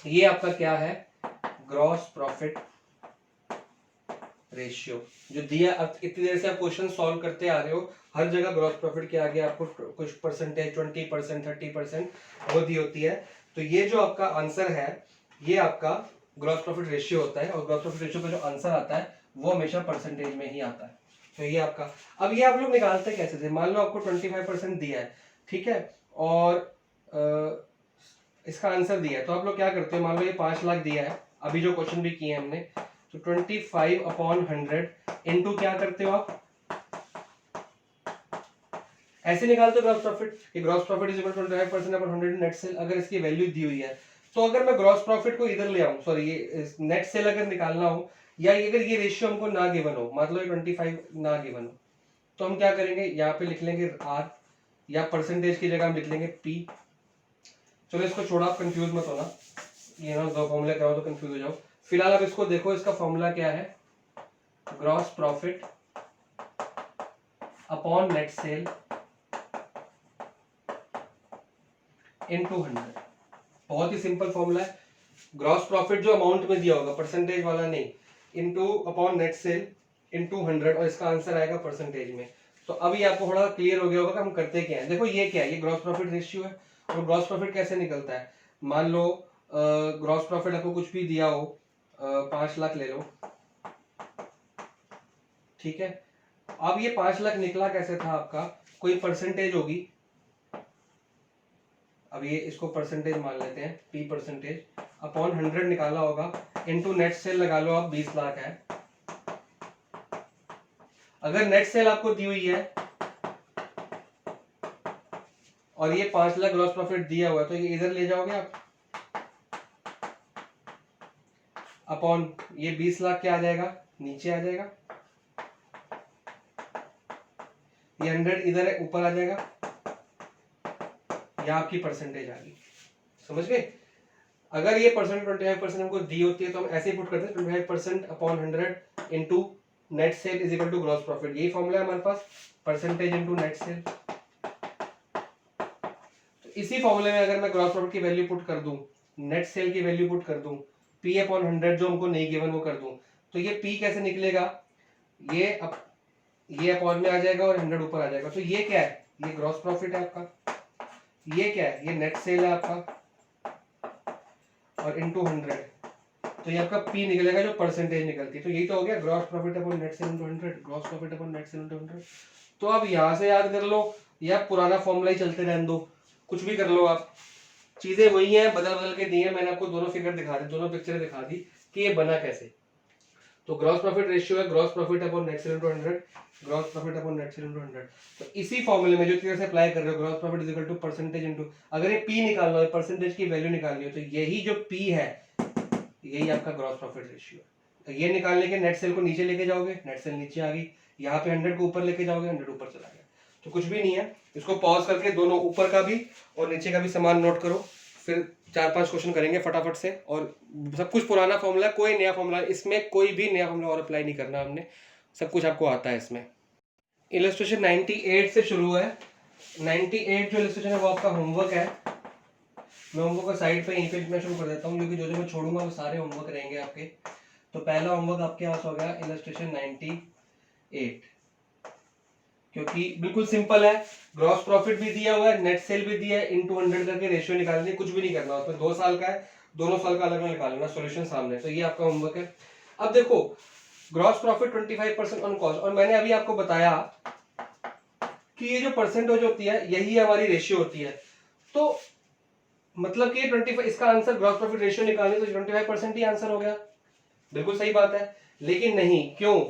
ये आपका क्या है, ग्रॉस प्रॉफिट रेशियो जो दिया। अब इतनी देर से आप क्वेश्चन सॉल्व करते आ रहे हो, हर जगह ग्रॉस प्रॉफिट के आगे आपको कुछ परसेंटेज 20%, 30% वो दी होती है। तो ये जो आपका आंसर है, ये आपका ग्रॉस प्रॉफिट रेशियो होता है, और ग्रॉस प्रॉफिट रेशियो का जो आंसर आता है वो हमेशा परसेंटेज में ही आता है। तो ये आपका, अब ये आप लोग निकालते कैसे थे, मान लो आपको 25% दिया है, ठीक है, और इसका आंसर दिया है, तो आप लोग क्या करते हो, मान लो ये 5 लाख दिया है, अभी जो क्वेश्चन भी किए हमने, तो 25/100 इनटू क्या करते हो आप, ऐसे निकालते हो ग्रॉस प्रॉफिट कि gross profit is equal to 25% upon 100 net sale. अगर इसकी वैल्यू दी हुई है तो अगर मैं ग्रॉस प्रॉफिट को इधर ले आऊं, सॉरी ये नेट सेल अगर निकालना हो, या अगर ये रेशियो हमको ना गिवन हो, मतलब 25 ना गिवन हो, तो हम क्या करेंगे, यहाँ पे लिख लेंगे आर, या परसेंटेज की जगह हम लिख लेंगे पी। चलो इसको छोड़ा, आप कंफ्यूज मत होना, ये ना दो फॉर्मूले कराओ तो कंफ्यूज हो जाओ। फिलहाल आप इसको देखो, इसका फॉर्मूला क्या है, gross profit upon net cell into 100। बहुत ही सिंपल फॉर्मूला है। ग्रॉस प्रॉफिट जो अमाउंट में दिया होगा, परसेंटेज वाला नहीं, into upon net cell into 100, और इसका आंसर आएगा परसेंटेज में। तो अभी आपको थोड़ा क्लियर हो गया होगा कि हम करते क्या है। देखो ये क्या है, ये ग्रॉस प्रॉफिट रेशियो है। और ग्रॉस प्रॉफिट कैसे निकलता है, मान लो ग्रॉस प्रॉफिट आपको कुछ भी दिया हो, 5 लाख ले लो, ठीक है। अब ये 5 लाख निकला कैसे था आपका, कोई परसेंटेज होगी, अब ये इसको परसेंटेज मान लेते हैं, पी परसेंटेज अपॉन 100 निकाला होगा, इनटू नेट सेल लगा लो आप, 20 लाख है। अगर नेट सेल आपको दी हुई है और ये 5 लाख ग्रॉस प्रॉफिट दिया हुआ है, तो ये इधर ले जाओगे आप, अपॉन ये 20 लाख क्या आ जाएगा, नीचे आ जाएगा, ये 100 इधर है, ऊपर आ जाएगा, या आपकी परसेंटेज आ गई। समझ गए। अगर ये परसेंट 25% हमको दी होती है तो हम ऐसे ही पुट करते हैं, 25% upon 100 into net sale is equal to gross profit. यही फॉर्मूला है हमारे पास, परसेंटेज इनटू नेट सेल। तो इसी फॉर्मूले में अगर मैं ग्रॉस प्रॉफिट की वैल्यू पुट कर दूं, नेट सेल की वैल्यू पुट कर दूं, पी अपॉन 100 जो हमको नहीं गिवन वो कर दूं, तो ये पी कैसे निकलेगा, ये अपॉन में आ जाएगा और 100 ऊपर आ जाएगा। तो ये क्या है, ये ग्रॉस प्रॉफिट है आपका, ये क्या है, ये नेट सेल है आपका, और इनटू 100, तो ये आपका पी निकलेगा जो परसेंटेज निकलती है। तो यही तो हो गया, gross profit upon net cell into 100, gross profit upon net cell into 100। तो अब यहां से याद कर लो, या पुराना फॉर्मूला ही चलते रहने दो, कुछ भी कर लो आप, चीजें वही हैं, बदल बदल के दी है। मैंने आपको दोनों फिगर दिखा दी, दोनों पिक्चर दिखा दी कि ये बना कैसे। तो ग्रॉस प्रॉफिट रेशियो है gross profit upon net cell into 100, gross profit upon net cell into 100। तो इसी फॉर्मूले में जो तरह से अप्लाई कर रहे हो, gross profit is equal to percentage into, अगर ये पी निकालना है, परसेंटेज की वैल्यू निकालनी हो, तो यही जो पी है यही आपका ग्रॉस प्रॉफिट रेशियो है। तो ये निकालने के नेट सेल को नीचे लेके जाओगे, नेट सेल नीचे आ गई, यहाँ पे 100 को ऊपर लेके जाओगे, 100 ऊपर चला गया। तो कुछ भी नहीं है, इसको पॉज करके दोनों ऊपर का भी और नीचे का भी समान नोट करो, फिर 4-5 क्वेश्चन करेंगे फटाफट से। और सब कुछ पुराना फॉर्मूला, कोई नया फॉर्मूला इसमें, कोई भी नया फॉर्मूला और अप्लाई नहीं करना हमने, सब कुछ आपको आता है इसमें। इलस्ट्रेशन 98 से शुरू है। 98 जो इलस्ट्रेशन है वो आपका होमवर्क है। मैं होमवर्क को साइड पे यहीं पे मैं शुरू कर देता हूँ, क्योंकि जो जो मैं छोड़ूंगा वो सारे होमवर्क रहेंगे आपके। तो पहला होमवर्क आपके पास हो गया इलस्ट्रेशन 98, क्योंकि बिल्कुल सिंपल है, ग्रॉस प्रॉफिट भी दिया हुआ है, नेट सेल भी दिया है, इनटू 100 करके रेशियो निकालनी है, कुछ भी नहीं करना। उसमें 2 साल का है, दोनों साल का अलग अलग निकाल लेना, सॉल्यूशन सामने। तो ये आपका होमवर्क है। अब देखो, ग्रॉस प्रॉफिट 25% ऑन कॉस्ट, और मैंने अभी आपको बताया कि ये जो परसेंटेज होती है यही हमारी रेशियो होती है। तो मतलब कि 25, इसका आंसर ग्रॉस प्रॉफिट रेशियो निकालने तो 25% ही आंसर हो गया। बिल्कुल सही बात है, लेकिन नहीं, क्यों,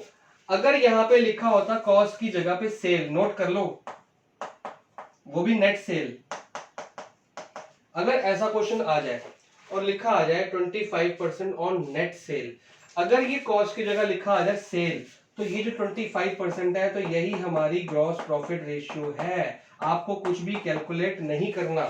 अगर यहां पे लिखा होता कॉस्ट की जगह पे सेल, नोट कर लो, वो भी नेट सेल, अगर ऐसा क्वेश्चन आ जाए और लिखा आ जाए 25% ऑन नेट सेल, अगर ये कॉस्ट की जगह लिखा आ जाए सेल, तो ये जो 25% है तो यही हमारी ग्रॉस प्रॉफिट रेशियो है। आपको कुछ भी कैलकुलेट नहीं करना।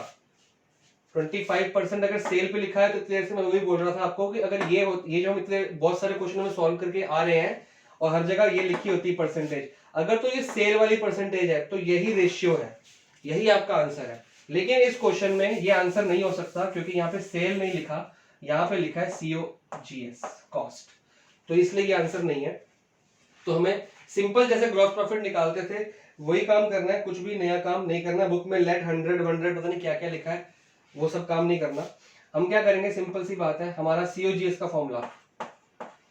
25% अगर सेल पे लिखा है तो क्लियर से मैं वही बोल रहा था आपको कि अगर ये जो हम इतने बहुत सारे क्वेश्चन में सॉल्व करके आ रहे हैं और हर जगह ये लिखी होती है परसेंटेज, अगर तो ये सेल वाली परसेंटेज है तो यही रेशियो है, यही आपका आंसर है। लेकिन इस क्वेश्चन में ये आंसर नहीं हो सकता, क्योंकि यहाँ पे सेल नहीं लिखा, यहाँ पे लिखा है COGS, कॉस्ट, तो इसलिए ये आंसर नहीं है। तो हमें सिंपल जैसे ग्रॉस प्रॉफिट निकालते थे वही काम करना है, कुछ भी नया काम नहीं करना। बुक में लेट 100 100 पता नहीं क्या क्या लिखा है, वो सब काम नहीं करना। हम क्या करेंगे, सिंपल सी बात है, हमारा COGS का फॉर्मूला,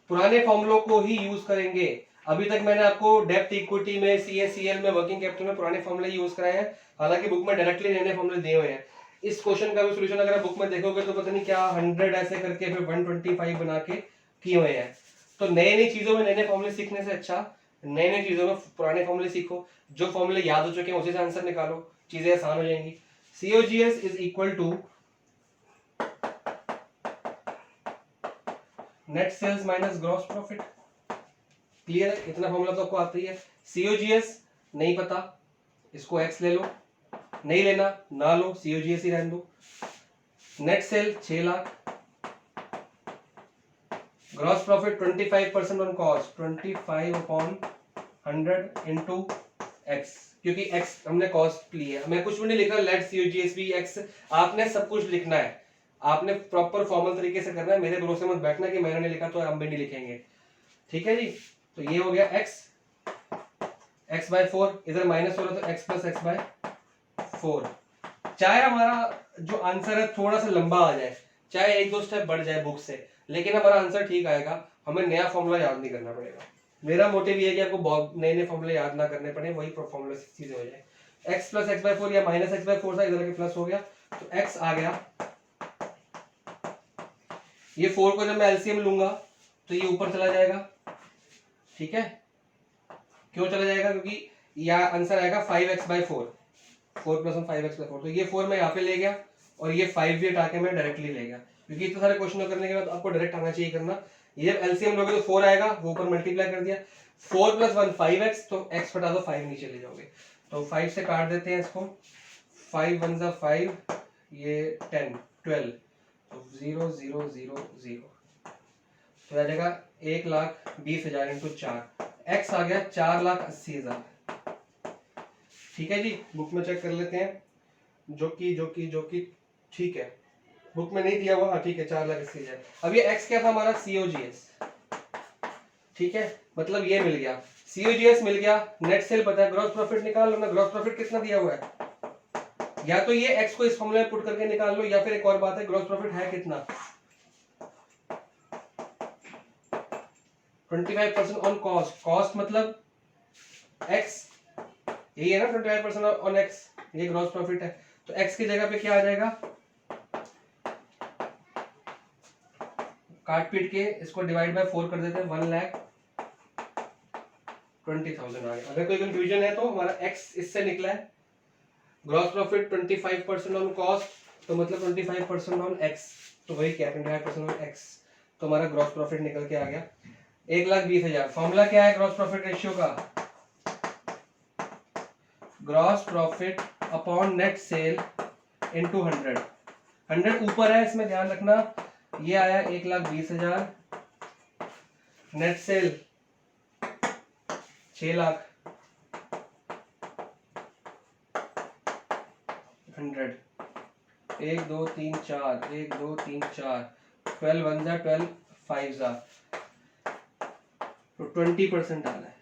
पुराने फॉर्मूलों को ही यूज करेंगे। अभी तक मैंने आपको डेप्थ इक्विटी में, CACL में, वर्किंग कैपिटल में पुराने फॉर्मूले यूज कराए हैं, हालांकि बुक में डायरेक्टली नए नए फॉर्मूले दिए हुए हैं। इस क्वेश्चन का भी सॉल्यूशन अगर आप बुक में देखोगे तो पता नहीं क्या 100 ऐसे करके फिर 125 बना के किए हुए हैं। तो नई नई चीजों में नए नए फॉर्मूले सीखने से अच्छा नई नई चीजों में पुराने फॉर्मूले सीखो, जो फॉर्मूले याद हो चुके हैं उसी से आंसर निकालो, चीजें आसान हो जाएंगी। COGS is equal to net sales minus gross profit. Clear है, इतना फॉर्मूला तो आपको आता ही है। COGS नहीं पता, इसको x ले लो, नहीं लेना ना लो, COGS ही रहने दो। Net cell 6 lakh, gross profit 25% on cost, 25 upon 100 into x, क्योंकि x हमने कॉस्ट ली है, मैं कुछ भी नहीं लिख रहा, लेट COGS भी x, आपने सब कुछ लिखना है, आपने प्रॉपर फॉर्मल तरीके से करना है, मेरे भरोसे मत बैठना कि मैंने नहीं लिखा तो हम भी नहीं लिखेंगे। ठीक है जी, तो ये हो गया x बाय 4, इधर माइनस हो रहा तो x प्लस x बाय 4। चाहे हमारा जो आंसर है थोड़ा सा लंबा आ जाए, चाहे एक दो स्टेप बढ़ जाए बुक से, लेकिन हमारा आंसर ठीक आएगा, हमें नया फॉर्मूला याद नहीं करना पड़ेगा। मेरा मोटिव ये है कि आपको बहुत नए नए फॉर्मूले याद ना करने पड़े, वही फॉर्मूला से चीजें हो जाए। x प्लस x बाय 4 या माइनस x बाय 4 था, इधर के प्लस हो गया, तो x आ गया। ये 4 को जब मैं एलसीएम लूंगा तो ये ऊपर चला जाएगा, ठीक है, क्यों चला जाएगा, क्योंकि यह आंसर आएगा 5x bye 4, 4 plus 5x bye 4, तो ये 4 मैं यहाँ पे ले गया और ये 5 भी हटा के मैं डायरेक्टली ले गया, क्योंकि इतने सारे क्वेश्चन करने के बाद आपको डायरेक्ट आना चाहिए करना। ये जब एलसीएम लोगे तो 4 आएगा, वो ऊपर मल्टीप्लाई कर दिया, 4 प्लस 1 5x, तो x हटा दो, 5 नीचे ले जाओगे, तो 5 से काट देते हैं इसको, 5 1 जा 5, ये 10 12, तो 0 0 0 0, तो आ जाएगा 1,20,000 इंटू 4, x आ गया 4,80,000। ठीक है जी, बुक में चेक कर लेते हैं, जो कि ठीक है, बुक में नहीं दिया हुआ, हाँ ठीक है 4,80,000। अब ये x क्या था हमारा, COGS, ठीक है, मतलब ये मिल गया, COGS मिल गया, नेट सेल पता है, ग्रॉस प्रॉफिट निकाल लो ना, ग्रॉस प्रॉफिट कितना दिया हुआ है, या तो ये x को इस फॉर्मूले में पुट करके निकाल लो, या फिर एक और बात है, ग्रॉस प्रॉफिट है कितना, 25% ऑन कॉस्ट, कॉस्ट मतलब x, यही है ना 25% ऑन x, ये ग्रॉस प्रॉफिट है, तो x की जगह पे क्या आ जाएगा, काट पीट के इसको डिवाइड बाय 4 कर देते हैं, 1,20,000 आ गया। अगर कोई कंफ्यूजन है तो हमारा x इससे निकला है, ग्रॉस प्रॉफिट 25% ऑन कॉस्ट, तो मतलब 25% ऑन x, तो वही क्या 25% ऑन x, तो हमारा ग्रॉस प्रॉफिट निकल के आ गया 1,20,000। फॉर्मूला क्या है ग्रॉस प्रॉफिट रेशियो का, gross profit upon net cell into 100, 100 ऊपर है इसमें ध्यान रखना, ये आया 1,20,000, नेट सेल 6 लाख, 100, 1 2 3 4, 1 2 3 4, 12 1 जा 12 5 जा, तो 20% आ रहा है।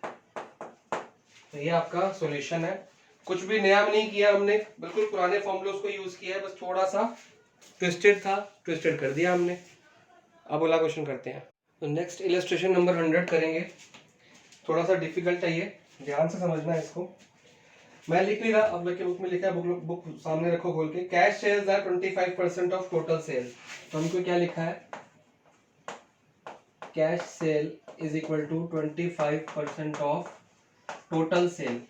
तो ये आपका सॉल्यूशन है, कुछ भी नया नहीं किया हमने, बिल्कुल पुराने फॉर्मूलों को यूज किया है, बस थोड़ा सा ट्विस्टेड था, ट्विस्टेड कर दिया हमने। अब अगला क्वेश्चन करते हैं, तो नेक्स्ट इलस्ट्रेशन नंबर 100 करेंगे, थोड़ा सा डिफिकल्ट है ये, ध्यान से समझना है इसको, मैं लिख नहीं रहा, अब लेके बुक में लिखा है, बुक सामने रखो खोल के, cash sales are 25% of total sale, तो हमको क्या लिखा है, cash sale is equal to 25% of total sale,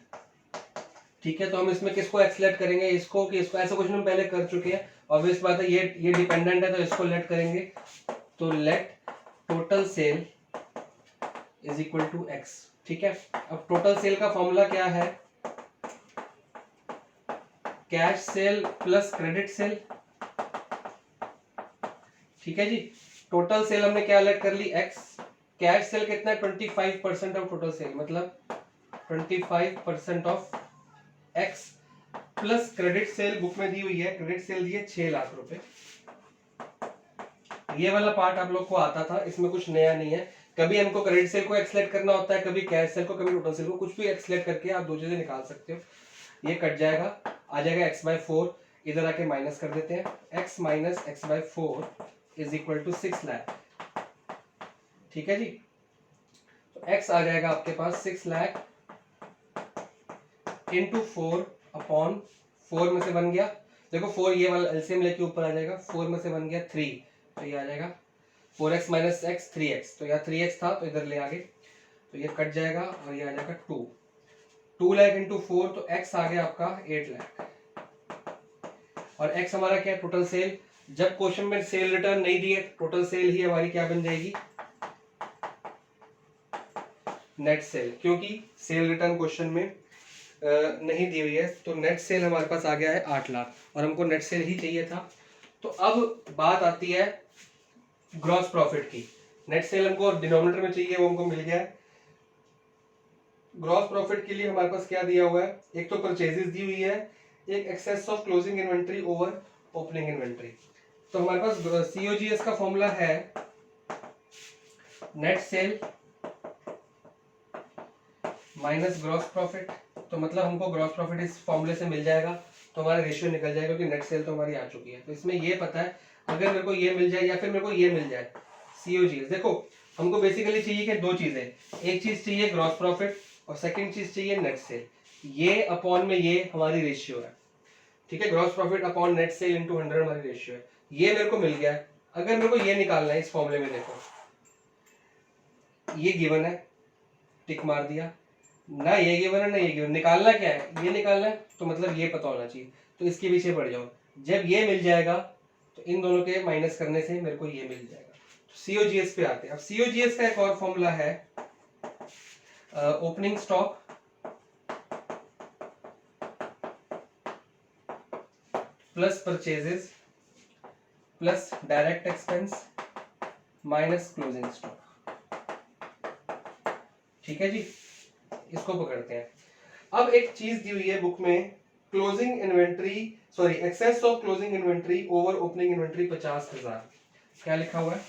ठीक है, तो हम इसमें किसको एक्सलेट करेंगे, इसको कि इसको, ऐसा क्वेश्चन हम पहले कर चुके हैं, ऑब्वियस बात है ये डिपेंडेंट है तो इसको लेट करेंगे, तो let total sale is equal to x, ठीक है। अब टोटल सेल का फॉर्मूला क्या है, cash cell plus credit sale, ठीक है जी, टोटल सेल हमने क्या लेट कर ली x, कैश सेल कितना है 25% ऑफ टोटल सेल, मतलब 25% of x plus credit sale book में दी हुई है, क्रेडिट सेल दी है 6 लाख रुपए, ये वाला पार्ट आप लोग को आता था, इसमें कुछ नया नहीं है, कभी हमको क्रेडिट सेल को एक्सलेट करना होता है, कभी कैश सेल को, कभी टोटल सेल को, कुछ भी एक्सलेट करके आप दो चीजें निकाल सकते हो, ये कट जाएगा, आ जाएगा x बाय 4, इधर आके माइनस कर देते हैं, x minus x by 4 is equal to 6 lakh, ठीक है जी, तो x आ जाएगा आपके पास 6 लाख इंटू 4 अपॉन 4 में से बन गया, देखो 4 ये वाला एलसीएम लेके ऊपर आ जाएगा, 4 में से बन गया 3, तो ये आ जाएगा 4x माइनस एक्स 3x, तो यहाँ 3x था तो इधर ले आगे, तो ये कट जाएगा और ये आ जाएगा 2 लाख इंटू 4, तो x आ गया आपका 8 लाख। और x हमारा क्या है, टोटल सेल। जब क्वेश्चन में सेल रिटर्न नहीं दिए, टोटल सेल ही हमारी क्या बन जाएगी, नेट सेल, क्योंकि सेल रिटर्न क्वेश्चन में नहीं दी हुई है। तो नेट सेल हमारे पास आ गया है 8 लाख और हमको नेट सेल ही चाहिए था। तो अब बात आती है ग्रॉस प्रॉफिट की। नेट सेल हमको डिनोमिनेटर में चाहिए, वो हमको मिल गया है। ग्रॉस प्रॉफिट के लिए हमारे पास क्या दिया हुआ है, एक तो परचेजेस दी हुई है, एक excess of closing inventory over opening inventory. तो हमारे पास सीओजीएस का फॉर्मूला है net sale minus gross profit. तो मतलब हमको ग्रॉस प्रॉफिट इस फॉर्मूले से मिल जाएगा, तो हमारा रेशियो निकल जाएगा, क्योंकि नेट सेल तो हमारी आ चुकी है। तो इसमें ये पता है, अगर मेरे को ये मिल जाए या फिर मेरे को ये मिल जाए सीओजीएस, देखो हमको बेसिकली चाहिए कि दो चीजें, एक चीज चाहिए ग्रॉस प्रॉफिट और सेकंड चीज चाहिए नेट सेल। ये अपॉन में ये हमारी रेशियो है, ठीक है, gross profit upon net cell into 100 हमारी रेशियो है। ये मेरे को मिल गया है। अगर मेरे को ये निकालना है इस फॉर्मूले में, देखो ये गिवन है, टिक मार दिया, ना ये गिवन है ना ये गिवन, निकालना क्या है, ये निकालना है, तो मतलब ये पता होना चाहिए। तो इसके पीछे पड़ जाओ, जब ये मिल जाएगा तो इन दोनों के माइनस करने से मेरे को ये मिल जाएगा। तो सीओजीएस पे आते हैं। अब सीओजीएस का एक और फॉर्मूला है opening stock plus purchases plus direct expense minus closing stock. ठीक है जी, इसको पकड़ते हैं। अब एक चीज दी हुई है बुक में, closing inventory sorry excess of closing inventory over opening inventory 50,000। क्या लिखा हुआ है,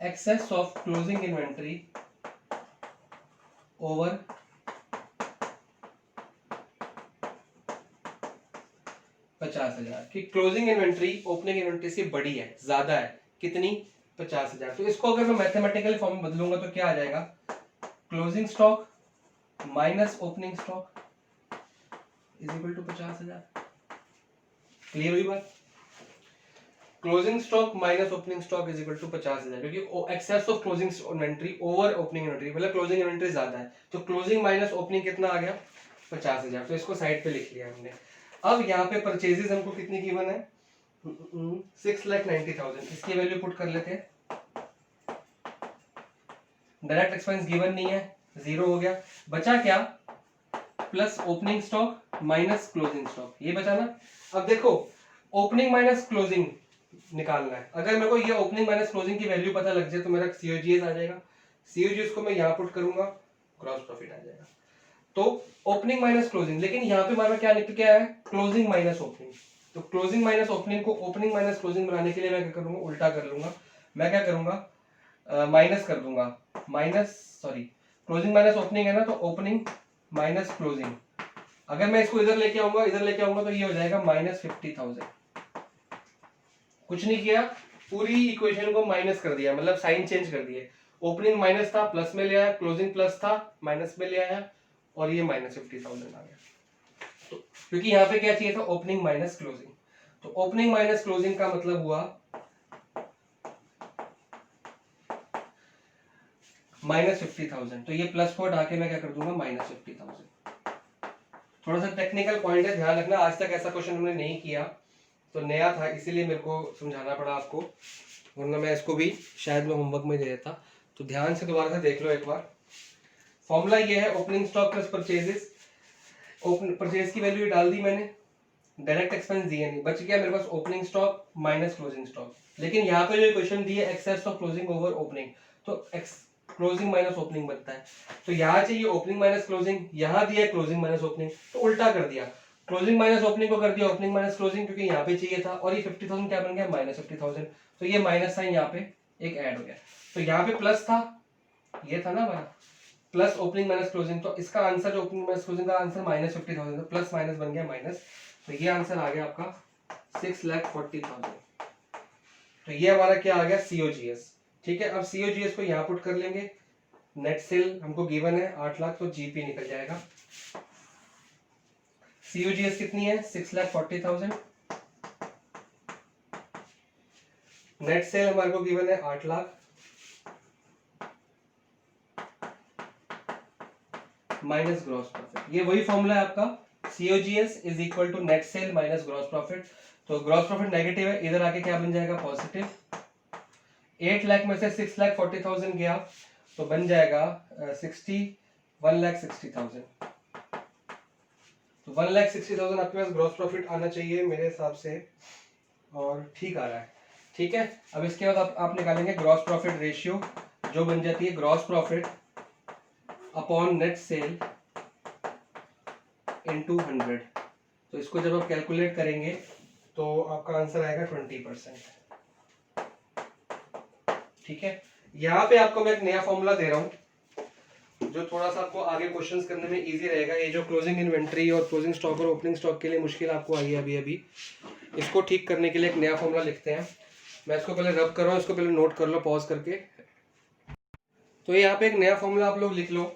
excess of closing inventory over 50,000 की क्लोजिंग इन्वेंट्री ओपनिंग इन्वेंट्री से बड़ी है, ज्यादा है, कितनी, 50,000। तो इसको अगर मैं मैथमेटिकल फॉर्म में बदलूंगा तो क्या आ जाएगा, closing stock minus opening stock is equal to 50,000। Clear हुई बात, closing stock minus opening stock is equal to 50,000, क्योंकि excess of closing inventory over opening inventory, मतलब क्लोजिंग इन्वेंट्री ज्यादा है, तो क्लोजिंग माइनस ओपनिंग कितना आ गया, 50,000। तो इसको साइड पे लिख लिया हमने। अब यहाँ पे परचेजेस हमको कितनी गिवन है, 6,90,000, इसकी वैल्यू पुट कर लेते हैं। डायरेक्ट एक्सपेंस गिवन नहीं है, जीरो हो गया, बचा क्या, plus opening stock minus closing stock, ये बचा ना। अब देखो ओपनिंग माइनस क्लोजिंग निकालना है, अगर मेरे को ये ओपनिंग माइनस क्लोजिंग की वैल्यू पता लग जाए तो मेरा सीओजीएस आ जाएगा, सीओजीएस को मैं यहाँ पुट करूंगा, ग्रॉस प्रॉफिट आ जाएगा। तो ओपनिंग माइनस क्लोजिंग, लेकिन यहाँ पे हमारा क्या निकल के आया है, क्लोजिंग माइनस ओपनिंग। तो क्लोजिंग माइनस ओपनिंग को ओपनिंग माइनस क्लोजिंग बनाने के लिए मैं क्या करूंगा, उल्टा कर लूंगा। मैं क्या करूंगा, माइनस कर दूंगा, minus sorry closing minus opening है ना, तो ओपनिंग माइनस क्लोजिंग। अगर मैं इसको इधर लेके आऊंगा तो ये हो जाएगा -50,000। कुछ नहीं किया, पूरी इक्वेशन को माइनस कर दिया, मतलब साइन चेंज कर दिए। ओपनिंग माइनस था प्लस में ले आया, क्लोजिंग प्लस था माइनस में ले आया, और ये -50,000 आ गया। तो क्योंकि यहाँ पे क्या चाहिए था, ओपनिंग माइनस क्लोजिंग। तो ओपनिंग माइनस क्लोजिंग का मतलब हुआ -50,000। तो ये प्लस को हटा के मैं क्या कर दूंगा, -50,000। थोड़ा सा टेक्निकल पॉइंट है, ध्यान रखना, आज तक ऐसा क्वेश्चन हमने नहीं किया, तो नया था इसीलिए मेरे को समझाना पड़ा आपको, वरना मैं इसको भी शायद मैं होमवर्क में दे देता। तो ध्यान से दोबारा से देख लो एक बार। फॉर्मूला ये है, opening stock plus purchases, open purchase की वैल्यू डाल दी मैंने, डायरेक्ट एक्सपेंस दिए नहीं, बच गया मेरे पास opening stock minus closing stock. लेकिन यहाँ पे जो क्वेश्चन दिए excess of closing over opening, तो क्लोजिंग माइनस ओपनिंग बनता है। तो यहाँ चाहिए ओपनिंग माइनस क्लोजिंग, यहाँ दिया क्लोजिंग माइनस ओपनिंग, तो उल्टा कर दिया, क्लोजिंग माइनस ओपनिंग को कर दिया ओपनिंग माइनस क्लोजिंग, क्योंकि यहाँ पे चाहिए था, और ये 50,000 क्या बन गया, -50,000। तो ये माइनस साइन यहाँ पे एक ऐड हो गया। तो यहाँ पे प्लस था, ये था ना हमारा प्लस ओपनिंग माइनस क्लोजिंग, तो इसका आंसर जो ओपनिंग माइनस क्लोजिंग का आंसर -50,000, तो प्लस माइनस बन गया माइनस, तो ये आंसर आ गया आपका 6,40,000। तो ये हमारा क्या आ गया, सीओजीएस। ठीक है, अब सीओजीएस को यहाँ पुट कर लेंगे, नेट सेल हमको गिवन है 8 लाख, तो जीपी निकल जाएगा। सीओजीएस कितनी है, 6,40,000 नेट सेल हमारे को गिवन है 8 लाख माइनस ग्रॉस प्रॉफिट। ये वही फॉर्मूला है आपका, COGS is equal to net sale minus gross profit. तो ग्रॉस प्रॉफिट नेगेटिव है, इधर आके क्या बन जाएगा, पॉजिटिव। 8 लाख में से 6,40,000 गया तो बन जाएगा 1,60,000। तो 1,60,000 आपके पास ग्रॉस प्रॉफिट आना चाहिए मेरे हिसाब से, और ठीक आ रहा है। ठीक है, अब इसके बाद आप निकालेंगे ग्रॉस प्रॉफिट रेशियो, जो बन जाती है gross profit upon net cell into 100। तो इसको जब आप कैलकुलेट करेंगे तो आपका आंसर आएगा 20%। ठीक है, यहाँ पे आपको मैं एक नया फॉर्मूला दे रहा हूँ जो थोड़ा सा आपको आगे क्वेश्चंस करने में इजी रहेगा। ये जो क्लोजिंग इन्वेंट्री और क्लोजिंग स्टॉक और ओपनिंग स्टॉक के लिए मुश्किल आपको आई है अभी, इसको ठीक करने के लिए एक नया फॉर्मूला लिखते हैं। मैं इसको पहले रब कर रहा हूँ, इसको पहले नोट कर लो पॉज करके। तो यहाँ पे एक नया फॉर्मूला आप लोग लिख लो।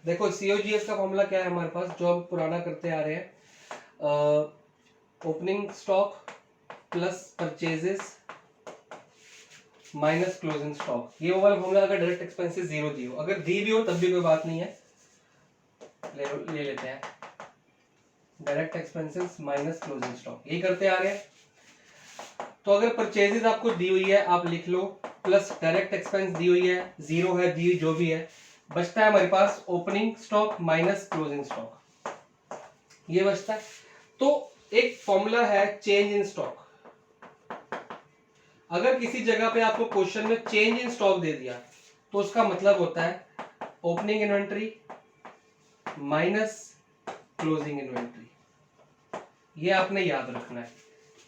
देखो COGS का फॉर्मूला क्या है हमारे पास, जो हम पुराना करते आ रहे हैं, opening stock plus purchases minus closing stock. ये वो वाला फॉर्मूला अगर डायरेक्ट एक्सपेंसेस जीरो दी हो, अगर दी भी हो तब भी कोई बात नहीं है, ले लेते हैं direct expenses minus closing stock, यही करते आ रहे हैं। तो अगर परचेजेस आपको दी हुई है आप लिख लो, प्लस डायरेक्ट एक्सपेंस दी हुई है, जीरो है, दी जो भी है, बचता है हमारे पास opening stock minus closing stock, ये बचता है। तो एक फॉर्मूला है चेंज इन स्टॉक। अगर किसी जगह पे आपको क्वेश्चन में चेंज इन स्टॉक दे दिया तो उसका मतलब होता है opening inventory minus closing inventory. ये आपने याद रखना है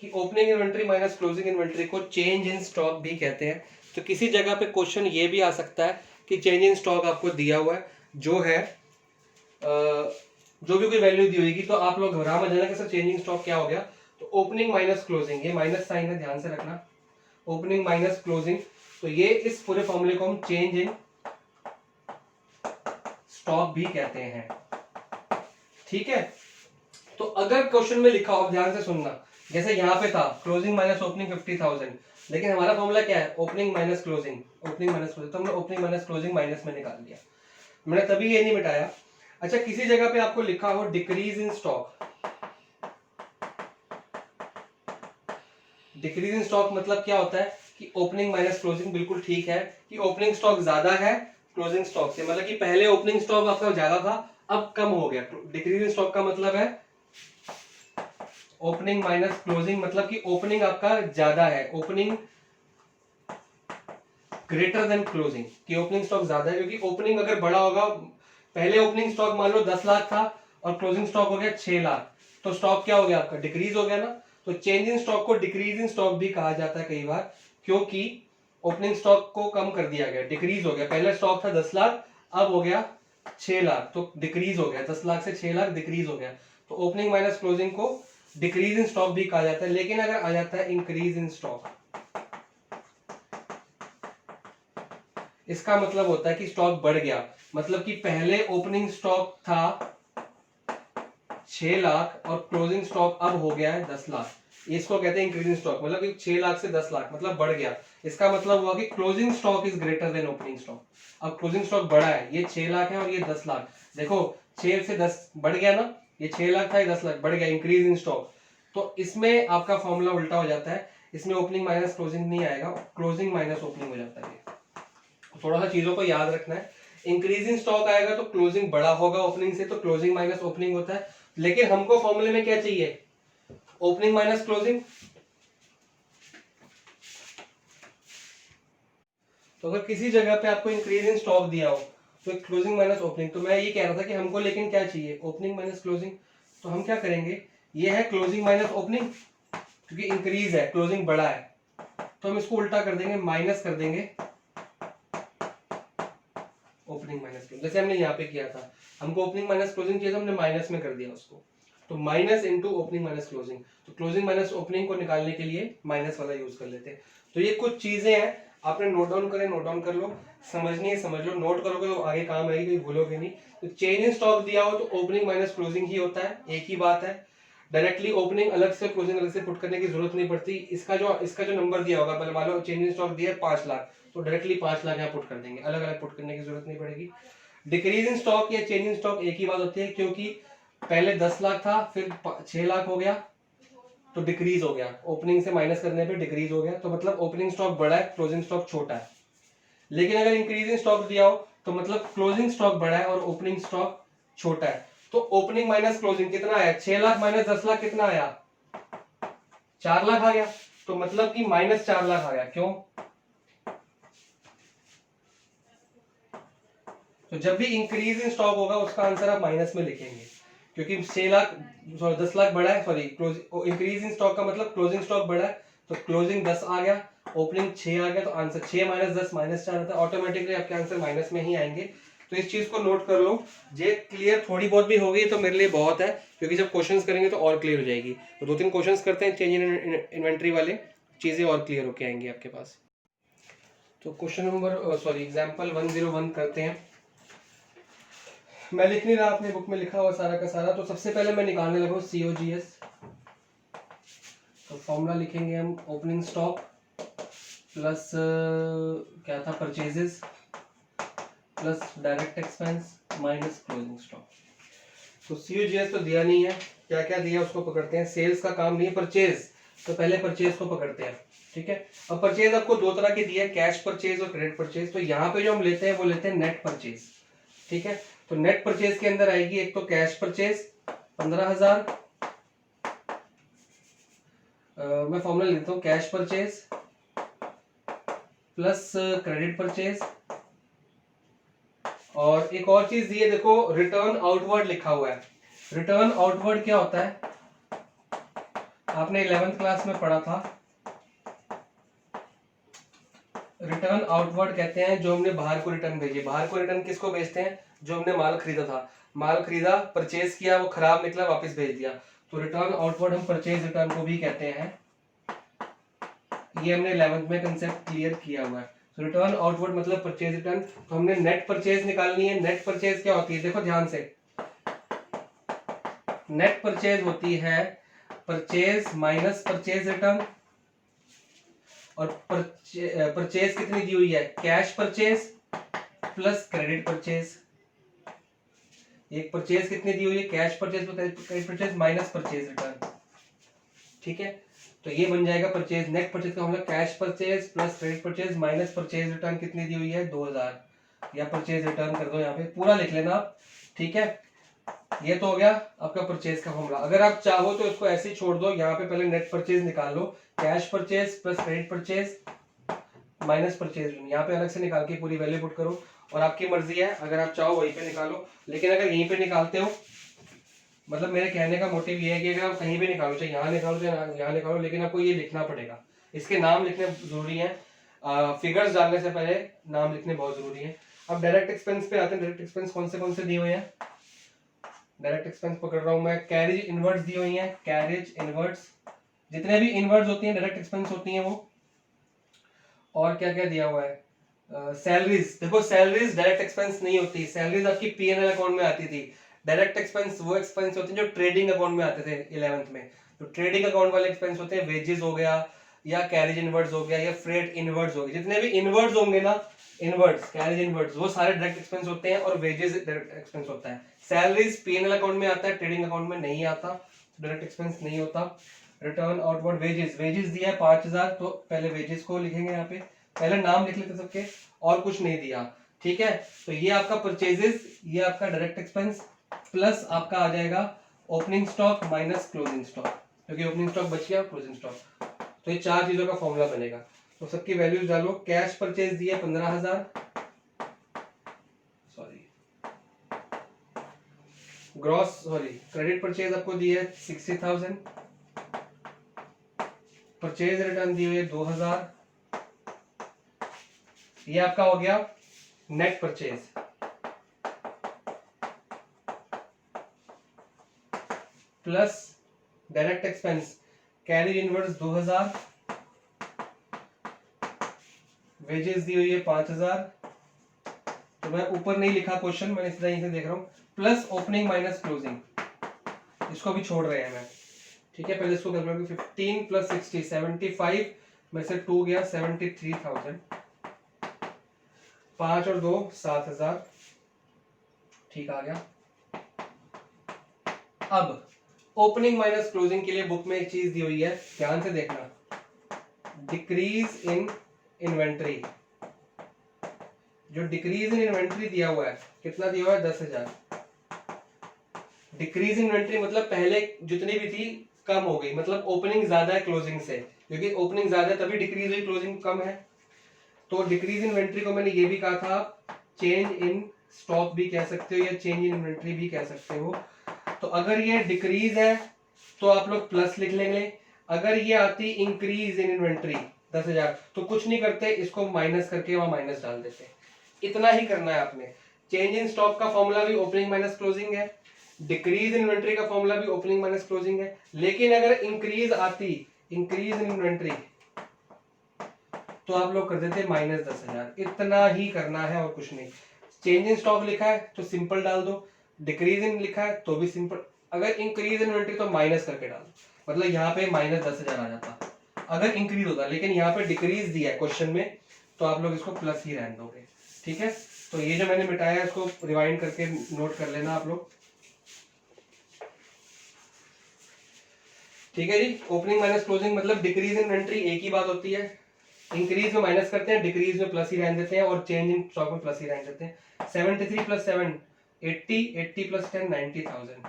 कि opening inventory minus closing inventory को चेंज इन स्टॉक भी कहते हैं। तो किसी जगह पे क्वेश्चन ये भी आ सकता है कि चेंज इन स्टॉक आपको दिया हुआ है, जो है जो भी कोई वैल्यू दी होगी, तो आप लोग घबरा मत जाना कि सर चेंज इन स्टॉक क्या हो गया। तो ओपनिंग माइनस क्लोजिंग, ये माइनस साइन है, ध्यान से रखना, ओपनिंग माइनस क्लोजिंग। तो ये इस पूरे फॉर्मूले को हम चेंज इन स्टॉक भी कहते हैं। ठीक है, तो अगर क्वेश्चन में लिखा हो, ध्यान से सुनना, जैसे यहाँ पे था क्लोजिंग माइनस ओपनिंग 50,000, लेकिन हमारा फॉर्मूला क्या है, opening minus closing, opening minus closing, तो हमने ओपनिंग माइनस क्लोजिंग माइनस में निकाल दिया, मैंने तभी ये नहीं मिटाया। अच्छा, किसी जगह पे आपको लिखा हो decrease in stock, decrease in stock मतलब क्या होता है कि ओपनिंग माइनस क्लोजिंग बिल्कुल ठीक है कि ओपनिंग स्टॉक ज्यादा है क्लोजिंग स्टॉक से, मतलब कि पहले ओपनिंग स्टॉक आपका ज्यादा था अब कम हो गया। डिक्रीज इन स्टॉक का मतलब है ओपनिंग माइनस क्लोजिंग, मतलब कि ओपनिंग आपका ज्यादा है, ओपनिंग ग्रेटर देन क्लोजिंग, कि ओपनिंग स्टॉक ज्यादा है, क्योंकि ओपनिंग अगर बड़ा होगा, पहले ओपनिंग स्टॉक मान लो 10 लाख था और क्लोजिंग स्टॉक हो गया 6 लाख, तो स्टॉक क्या हो गया आपका, डिक्रीज हो गया ना। तो चेंज इन स्टॉक को डिक्रीज इन स्टॉक भी कहा जाता है कई बार, क्योंकि ओपनिंग स्टॉक को कम कर दिया गया, डिक्रीज हो गया, पहले स्टॉक था 10 लाख अब हो गया 6 लाख, तो डिक्रीज हो गया, 10 लाख से 6 लाख डिक्रीज हो गया। तो ओपनिंग माइनस क्लोजिंग को डिक्रीज इन स्टॉक भी कहा जाता है। लेकिन अगर आ जाता है इंक्रीज इन स्टॉक, इसका मतलब होता है कि स्टॉक बढ़ गया, मतलब कि पहले ओपनिंग स्टॉक था 6 लाख और क्लोजिंग स्टॉक अब हो गया है 10 लाख, इसको कहते हैं इंक्रीजिंग स्टॉक, मतलब कि 6 लाख से 10 लाख मतलब बढ़ गया। इसका मतलब हुआ कि closing stock is greater than opening stock. अब क्लोजिंग स्टॉक बढ़ा है, ये 6 लाख है और ये 10 लाख, देखो 6 से 10 बढ़ गया ना, ये 6 लाख था, ये 10 लाख बढ़ गया, इंक्रीज इन स्टॉक। तो इसमें आपका फॉर्मूला उल्टा हो जाता है, इसमें ओपनिंग माइनस क्लोजिंग नहीं आएगा, क्लोजिंग माइनस ओपनिंग हो जाता है। थोड़ा सा चीजों को याद रखना है, इंक्रीजिंग स्टॉक आएगा तो क्लोजिंग बड़ा होगा ओपनिंग से, तो क्लोजिंग माइनस ओपनिंग होता है। लेकिन हमको फॉर्मूले में क्या चाहिए, ओपनिंग माइनस क्लोजिंग। तो अगर किसी जगह पे आपको इंक्रीज इन स्टॉक दिया हो तो क्लोजिंग माइनस ओपनिंग, तो मैं ये कह रहा था कि हमको लेकिन क्या चाहिए, ओपनिंग माइनस क्लोजिंग। तो हम क्या करेंगे, ये है क्लोजिंग माइनस ओपनिंग, क्योंकि इंक्रीज है, क्लोजिंग बड़ा है, तो हम इसको उल्टा कर देंगे, माइनस कर देंगे ओपनिंग माइनस क्लोजिंग, जैसे हमने यहाँ पे किया था, हमको ओपनिंग माइनस क्लोजिंग चाहिए, हमने माइनस में कर दिया उसको, तो minus into opening minus closing. तो क्लोजिंग माइनस ओपनिंग को निकालने के लिए माइनस वाला यूज कर लेते हैं। तो ये कुछ चीजें हैं, आपने नोट डाउन करें, नोट डाउन कर लो, समझनी है समझ लो, नोट करोगे तो आगे काम आएगी, कहीं भूलोगे नहीं। तो चेंज इन स्टॉक दिया हो तो ओपनिंग माइनस क्लोजिंग ही होता है, एक ही बात है। डायरेक्टली ओपनिंग अलग से क्लोजिंग अलग से पुट करने की जरूरत नहीं पड़ती। इसका जो नंबर दिया होगा, पहले मान लो चेंज इन स्टॉक दिया है 5 लाख, तो डायरेक्टली 5 लाख यहाँ पुट कर देंगे, अलग अलग पुट करने की जरूरत नहीं पड़ेगी। डिक्रीज इन स्टॉक या चेंज इन स्टॉक एक ही बात होती है, क्योंकि पहले 10 लाख था, फिर 6 लाख हो गया, तो डिक्रीज हो गया, ओपनिंग से माइनस करने पे डिक्रीज हो गया, तो मतलब ओपनिंग स्टॉक बड़ा है, क्लोजिंग स्टॉक छोटा है। लेकिन अगर इंक्रीज इन स्टॉक दिया हो तो मतलब क्लोजिंग स्टॉक बड़ा है और ओपनिंग स्टॉक छोटा है। तो ओपनिंग माइनस क्लोजिंग कितना आया, 6 लाख माइनस 10 लाख कितना आया, 4 लाख आ गया। तो मतलब कि माइनस 4 लाख आ गया। क्यों? तो जब भी इंक्रीज इन स्टॉक होगा उसका आंसर आप माइनस में लिखेंगे, क्योंकि 6 लाख सॉरी 10 लाख बड़ा है, सॉरी इंक्रीज इन स्टॉक का मतलब क्लोजिंग स्टॉक बड़ा है, तो क्लोजिंग 10 आ गया, ओपनिंग 6 आ गया, तो आंसर 6 माइनस 10 माइनस 4 आता है, ऑटोमेटिकली आपके आंसर माइनस में ही आएंगे। तो इस चीज को नोट कर लो, ये क्लियर थोड़ी बहुत भी होगी तो मेरे लिए बहुत है, क्योंकि जब क्वेश्चंस करेंगे तो और क्लियर हो जाएगी। तो 2-3 क्वेश्चंस करते हैं चेंज इन इन्वेंट्री वाले, चीजें और क्लियर होके आएंगी आपके पास। तो क्वेश्चन नंबर एग्जाम्पल 101 करते हैं। मैं लिख नहीं रहा, अपने बुक में लिखा हुआ सारा का सारा। तो सबसे पहले मैं निकालने लगा COGS। तो फॉर्मूला लिखेंगे हम, ओपनिंग स्टॉक प्लस क्या था, purchases plus direct expense minus closing stock. तो COGS तो दिया नहीं है, क्या क्या दिया उसको पकड़ते हैं। सेल्स का काम नहीं है, परचेज, तो पहले परचेज को पकड़ते हैं। ठीक है, अब परचेज आपको 2 तरह की दिया है, कैश परचेज और क्रेडिट परचेज। तो यहाँ पे जो हम लेते हैं वो लेते हैं नेट परचेज। ठीक है, तो नेट परचेज के अंदर आएगी एक तो कैश परचेज 15,000, मैं फॉर्मूला लेता हूँ, cash purchase plus credit purchase. और एक और चीज दी है, देखो रिटर्न आउटवर्ड लिखा हुआ है। रिटर्न आउटवर्ड क्या होता है, आपने 11th क्लास में पढ़ा था। रिटर्न आउटवर्ड कहते हैं जो हमने बाहर को रिटर्न भेजी। बाहर को रिटर्न किसको भेजते हैं, जो हमने माल खरीदा था, माल खरीदा, परचेज किया, वो खराब निकला, वापस भेज दिया, तो रिटर्न आउटवर्ड हम परचेज रिटर्न को भी कहते हैं। ये हमने 11th में कंसेप्ट क्लियर किया हुआ है। तो रिटर्न आउटवर्ड मतलब परचेज रिटर्न। तो हमने नेट परचेज निकालनी है। नेट परचेज क्या होती है, देखो ध्यान से, नेट परचेज होती है परचेज माइनस परचेज रिटर्न। और परचेज कितनी दी हुई है, cash purchase plus credit purchase. एक परचेज कितनी दी हुई है, cash purchase plus credit purchase minus purchase return. ठीक है, तो ये बन जाएगा परचेज। नेट परचेज का मतलब cash purchase plus credit purchase minus purchase return कितनी दी हुई है, 2000, या परचेज रिटर्न कर दो, यहाँ पे पूरा लिख लेना आप। ठीक है, ये तो हो गया आपका परचेज का फॉर्मूला। अगर आप चाहो तो इसको ऐसे ही छोड़ दो, यहाँ पे पहले नेट परचेज निकाल लो, cash purchase plus credit purchase minus purchase, यहाँ पे अलग से निकाल के पूरी वैल्यू पुट करो, और आपकी मर्जी है, अगर आप चाहो वहीं पे निकालो। लेकिन अगर यहीं पे निकालते हो, मतलब मेरे कहने का मोटिव ये है कि अगर आप कहीं भी निकालो, चाहे यहाँ निकालो चाहे यहाँ निकालो, लेकिन आपको ये लिखना पड़ेगा। इसके नाम लिखने जरूरी है, फिगर्स डालने से पहले नाम लिखने बहुत जरूरी है। अब डायरेक्ट एक्सपेंस पे आते हैं। डायरेक्ट एक्सपेंस कौन से दिए हुए हैं, डायरेक्ट एक्सपेंस पकड़ रहा हूं मैं। कैरेज इनवर्ट्स दी हुई हैं, कैरेज इनवर्ट्स, जितने भी इनवर्ट्स होती हैं डायरेक्ट एक्सपेंस होती हैं वो। और क्या क्या दिया हुआ है, सैलरीज। देखो सैलरीज डायरेक्ट एक्सपेंस नहीं होती, सैलरीज आपकी P&L अकाउंट में आती थी। डायरेक्ट एक्सपेंस वो एक्सपेंस होते हैं जो ट्रेडिंग अकाउंट में आते थे 11th में। तो ट्रेडिंग अकाउंट वाले एक्सपेंस होते हैं, वेजेस हो गया, या कैरेज इनवर्ट्स हो गया, या फ्रेट इनवर्ट्स हो गया। जितने भी इनवर्ट्स होंगे ना, इनवर्ट्स, कैरेज इनवर्ट्स, वो सारे डायरेक्ट एक्सपेंस होते हैं, और वेजेस डायरेक्ट एक्सपेंस होता है। सैलरीज P&L अकाउंट में आता है, ट्रेडिंग अकाउंट में नहीं आता, डायरेक्ट एक्सपेंस नहीं होता। रिटर्न आउटवर्ड वेजेस, वेजेस दिया है 5000, तो पहले वेजेस को लिखेंगे, यहाँ पे पहले नाम लिख लेते सबके, और कुछ नहीं दिया। ठीक है, तो ये आपका परचेजेस, ये आपका डायरेक्ट एक्सपेंस, प्लस आपका आ जाएगा opening stock minus closing stock, क्योंकि ओपनिंग स्टॉक बच गया, क्लोजिंग स्टॉक। तो ये 4 चीजों का फॉर्मूला बनेगा। तो सबकी वैल्यूज डालो। कैश परचेज दी है 15,000, sorry gross, sorry credit purchase आपको दी है 60,000, परचेज रिटर्न दी हुई है 2000। ये आपका हो गया net purchase. Plus direct expense, carriage inwards 2000, wages दी हुई है 5000। तो मैं ऊपर नहीं लिखा क्वेश्चन, मैंने सीधा यहीं से देख रहा हूं, प्लस ओपनिंग माइनस क्लोजिंग, इसको भी छोड़ रहे हैं मैं। ठीक है, पहले इसको कैलकुलेट करो। 15 प्लस 60 75 में से 2 गया 73,000, 5 और 2 7,000, ठीक आ गया। अब ओपनिंग माइनस क्लोजिंग के लिए बुक में एक चीज दी हुई है, ध्यान से देखना, डिक्रीज इन इन्वेंट्री। जो डिक्रीज इन इन्वेंट्री दिया हुआ है, कितना दिया हुआ है? 10,000। डिक्रीज इन इन्वेंट्री मतलब पहले जितनी भी थी कम हो गई, मतलब ओपनिंग ज्यादा है क्लोजिंग से, क्योंकि ओपनिंग ज्यादा है तभी डिक्रीज हुई, क्लोजिंग कम है। तो डिक्रीज इन इन्वेंट्री को मैंने ये भी कहा था, चेंज इन स्टॉक भी कह सकते हो या चेंज इन इन्वेंट्री भी कह सकते हो। तो अगर ये डिक्रीज है तो आप लोग प्लस लिख लेंगे, अगर ये आती इंक्रीज इन इन्वेंट्री 10,000 तो कुछ नहीं करते, इसको माइनस करके वहां माइनस डाल देते। इतना ही करना है आपने। चेंज इन स्टॉक का फॉर्मूला भी ओपनिंग माइनस क्लोजिंग है, डिक्रीज इन इन्वेंट्री का फॉर्मूला भी ओपनिंग माइनस क्लोजिंग है, लेकिन अगर इंक्रीज आती, इंक्रीज इन इन्वेंट्री, तो आप लोग कर देते माइनस 10,000। इतना ही करना है और कुछ नहीं। चेंज इन स्टॉक लिखा है तो सिंपल डाल दो, डिक्रीज इन लिखा है तो भी सिंपल, अगर इंक्रीज इन इन्वेंट्री तो माइनस करके डाल दो, मतलब यहाँ पे माइनस 10,000 आ जाता अगर इंक्रीज होता, लेकिन यहाँ पे डिक्रीज दिया है क्वेश्चन में, तो आप लोग इसको प्लस ही रहने दोगे। ठीक है, तो ये जो मैंने मिटाया है इसको रिवाइंड करके नोट कर लेना आप लोग। ठीक है जी, ओपनिंग माइनस क्लोजिंग मतलब डिक्रीज इन इन्वेंट्री एक ही बात होती है, इंक्रीज में माइनस करते हैं, डिक्रीज में प्लस ही रहने देते हैं, और चेंज इन स्टॉक में प्लस ही रहने देते हैं। 73 प्लस 7 80, 80 प्लस 10 90,000,